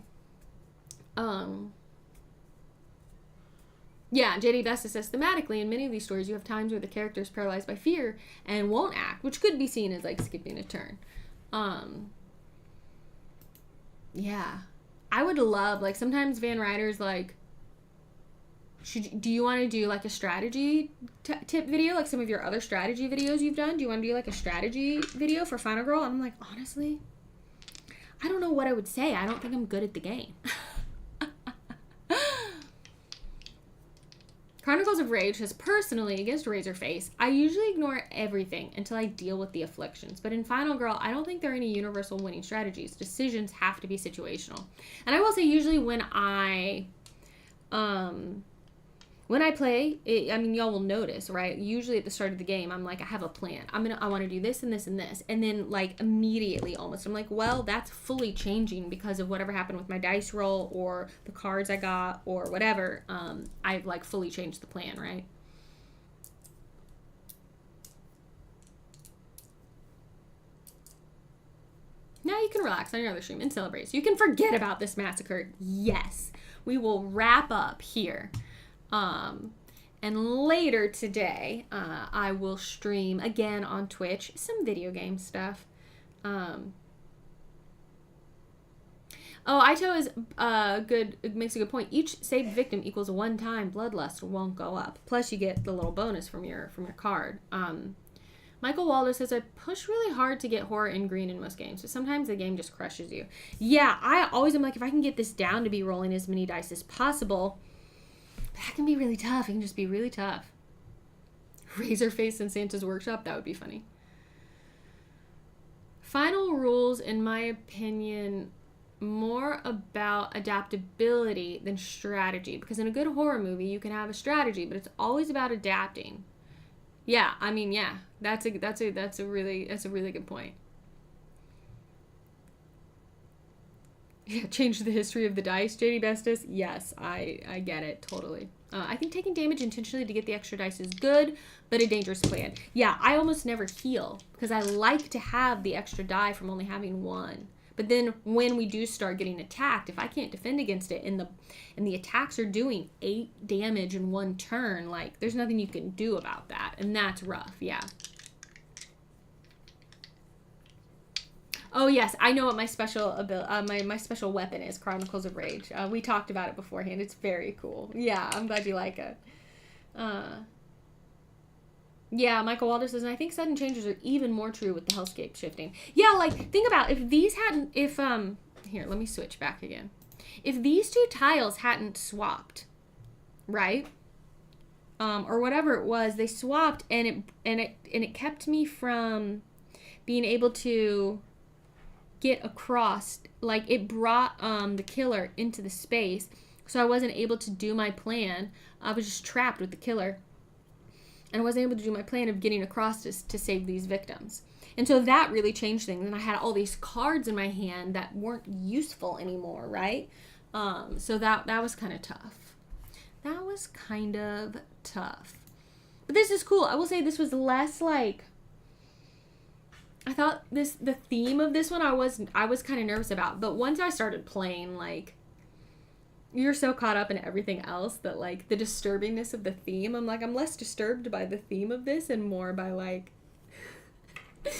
[SPEAKER 1] Yeah, JD Besta says, thematically, in many of these stories, you have times where the character is paralyzed by fear and won't act, which could be seen as, like, skipping a turn. Yeah. I would love, like, sometimes Van Ryder's like, do you want to do, like, a strategy tip video, like some of your other strategy videos you've done? Do you want to do, like, a strategy video for Final Girl? And I'm like, honestly, I don't know what I would say. I don't think I'm good at the game. Chronicles of Rage says, personally, against Razorface, I usually ignore everything until I deal with the afflictions. But in Final Girl, I don't think there are any universal winning strategies. Decisions have to be situational. And I will say, usually when I play, I mean, y'all will notice, right? Usually at the start of the game, I'm like, I have a plan. I want to do this and this and this. And then, like, immediately almost, I'm like, well, that's fully changing because of whatever happened with my dice roll or the cards I got or whatever. I've, like, fully changed the plan, right? Now you can relax on your other stream and celebrate. So you can forget about this massacre. Yes. We will wrap up here. And later today, I will stream again on Twitch some video game stuff. Ito is makes a good point. Each saved victim equals 1 time bloodlust won't go up. Plus you get the little bonus from your card. Michael Waldo says, I push really hard to get horror in green in most games, but sometimes the game just crushes you. Yeah, I always am like, if I can get this down to be rolling as many dice as possible, that can be really tough. It can just be really tough. Razorface in Santa's Workshop, that would be funny. Final rules, in my opinion, more about adaptability than strategy. Because in a good horror movie, you can have a strategy, but it's always about adapting. Yeah, I mean, yeah, that's a really good point. Yeah, change the history of the dice, JD Bestis. Yes, I get it, totally. I think taking damage intentionally to get the extra dice is good, but a dangerous plan. Yeah, I almost never heal, because I like to have the extra die from only having 1. But then when we do start getting attacked, if I can't defend against it, and the attacks are doing 8 damage in 1 turn, like, there's nothing you can do about that, and that's rough, yeah. Oh yes, I know what my special my special weapon is, Chronicles of Rage. We talked about it beforehand. It's very cool. Yeah, I'm glad you like it. Yeah, Michael Waldo says, and I think sudden changes are even more true with the hellscape shifting. Yeah, like, think about here, let me switch back again. If these 2 tiles hadn't swapped, right? Or whatever it was, they swapped and it kept me from being able to get across, like, it brought the killer into the space, so I wasn't able to do my plan. I was just trapped with the killer, and I wasn't able to do my plan of getting across to save these victims. And so that really changed things, and I had all these cards in my hand that weren't useful anymore, right? So that was kind of tough. But this is cool. I will say this was less like, I thought the theme of this one I was kind of nervous about, but once I started playing, like, you're so caught up in everything else that, like, the disturbingness of the theme, I'm like, I'm less disturbed by the theme of this and more by, like, the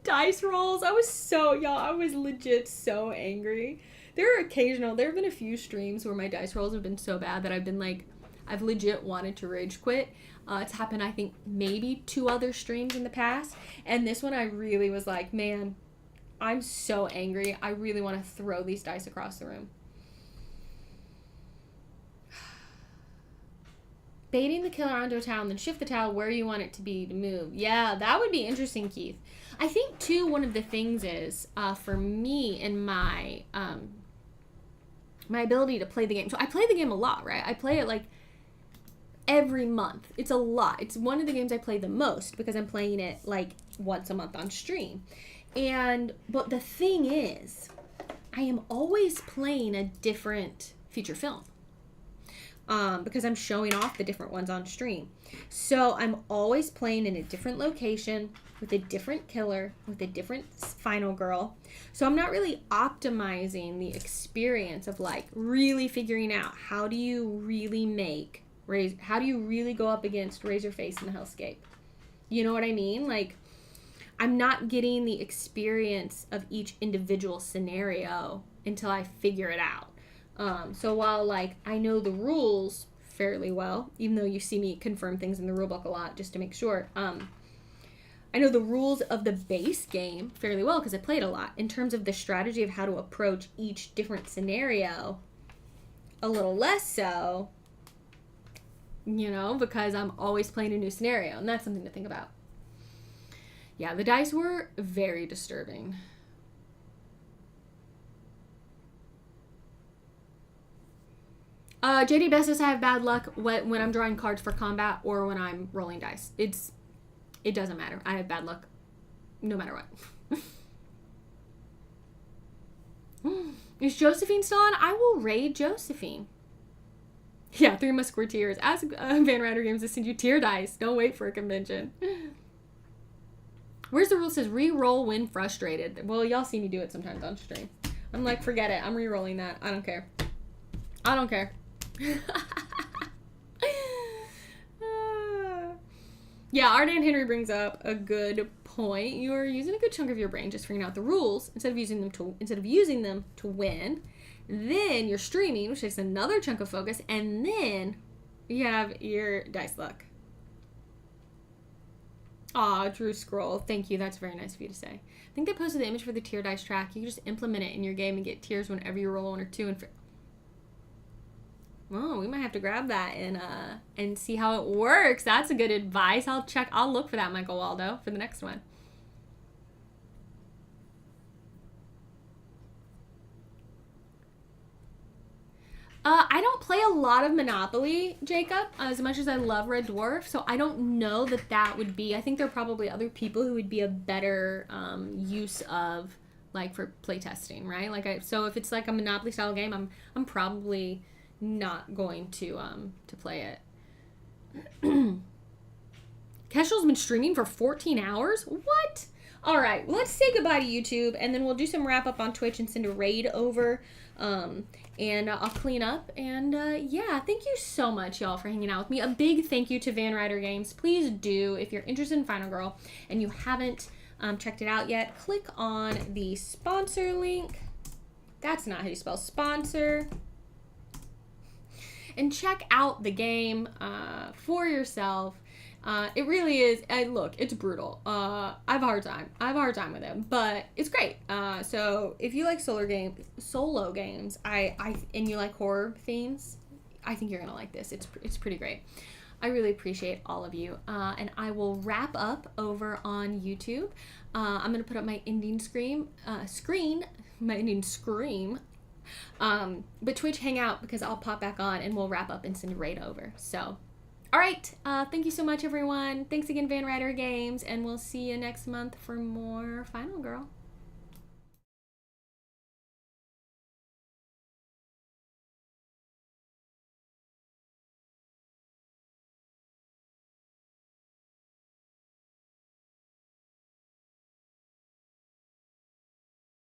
[SPEAKER 1] dice rolls. I was legit so angry. there have been a few streams where my dice rolls have been so bad that I've been like, I've legit wanted to rage quit. It's happened, I think, maybe 2 other streams in the past. And this one I really was like, man, I'm so angry. I really want to throw these dice across the room. Baiting the killer onto a tile and then shift the tile where you want it to be to move. Yeah, that would be interesting, Keith. I think, too, one of the things is, for me and my ability to play the game. So I play the game a lot, right? I play it, like, every month. It's a lot. It's one of the games I play the most because I'm playing it, like, once a month on stream. But the thing is, I am always playing a different feature film. Because I'm showing off the different ones on stream. So I'm always playing in a different location with a different killer, with a different final girl. So I'm not really optimizing the experience of like really figuring out how do you really go up against Razorface in the Hellscape. You know what I mean? Like, I'm not getting the experience of each individual scenario until I figure it out. So while, like, I know the rules fairly well, even though you see me confirm things in the rulebook a lot just to make sure, I know the rules of the base game fairly well because I played a lot. In terms of the strategy of how to approach each different scenario, a little less so, you know, because I'm always playing a new scenario, and that's something to think about. Yeah, the dice were very disturbing. JD Best says I have bad luck when I'm drawing cards for combat or when I'm rolling dice. It doesn't matter. I have bad luck no matter what. Is Josephine still on? I will raid Josephine. Yeah, 3 Musketeers. Ask Van Ryder Games to send you tier dice. Don't wait for a convention. Where's the rule that says re-roll when frustrated? Well, y'all see me do it sometimes on stream. I'm like, forget it. I'm re-rolling that. I don't care. I don't care. Yeah, Ardan Henry brings up a good point. You're using a good chunk of your brain just figuring out the rules instead of using them to win. Then you're streaming, which takes another chunk of focus, and then you have your dice luck. Aw, Drew Scroll. Thank you. That's very nice of you to say. I think they posted the image for the tier dice track. You can just implement it in your game and get tiers whenever you roll 1 or 2 and oh, we might have to grab that and see how it works. That's a good advice. I'll look for that, Michael Waldo, for the next one. I don't play a lot of Monopoly, Jacob, as much as I love Red Dwarf, so I don't know that would be, I think there are probably other people who would be a better use of, like, for playtesting, right? Like, so if it's like a Monopoly style game, I'm probably not going to play it. Keshel's been streaming for 14 hours? What? All right, let's say goodbye to YouTube, and then we'll do some wrap up on Twitch and send a raid over, and I'll clean up. And yeah, thank you so much, y'all, for hanging out with me. A big thank you to Van Ryder Games. Please do, if you're interested in Final Girl and you haven't checked it out yet, click on the sponsor link. That's not how you spell sponsor. And check out the game for yourself. It really is. Look, it's brutal. I have a hard time with it, but it's great. So if you like solo games, and you like horror themes, I think you're gonna like this. It's pretty great. I really appreciate all of you. And I will wrap up over on YouTube. I'm gonna put up my ending screen. But Twitch, hang out because I'll pop back on and we'll wrap up and send a raid over. So, all right. Thank you so much, everyone. Thanks again, Van Ryder Games, and we'll see you next month for more Final Girl.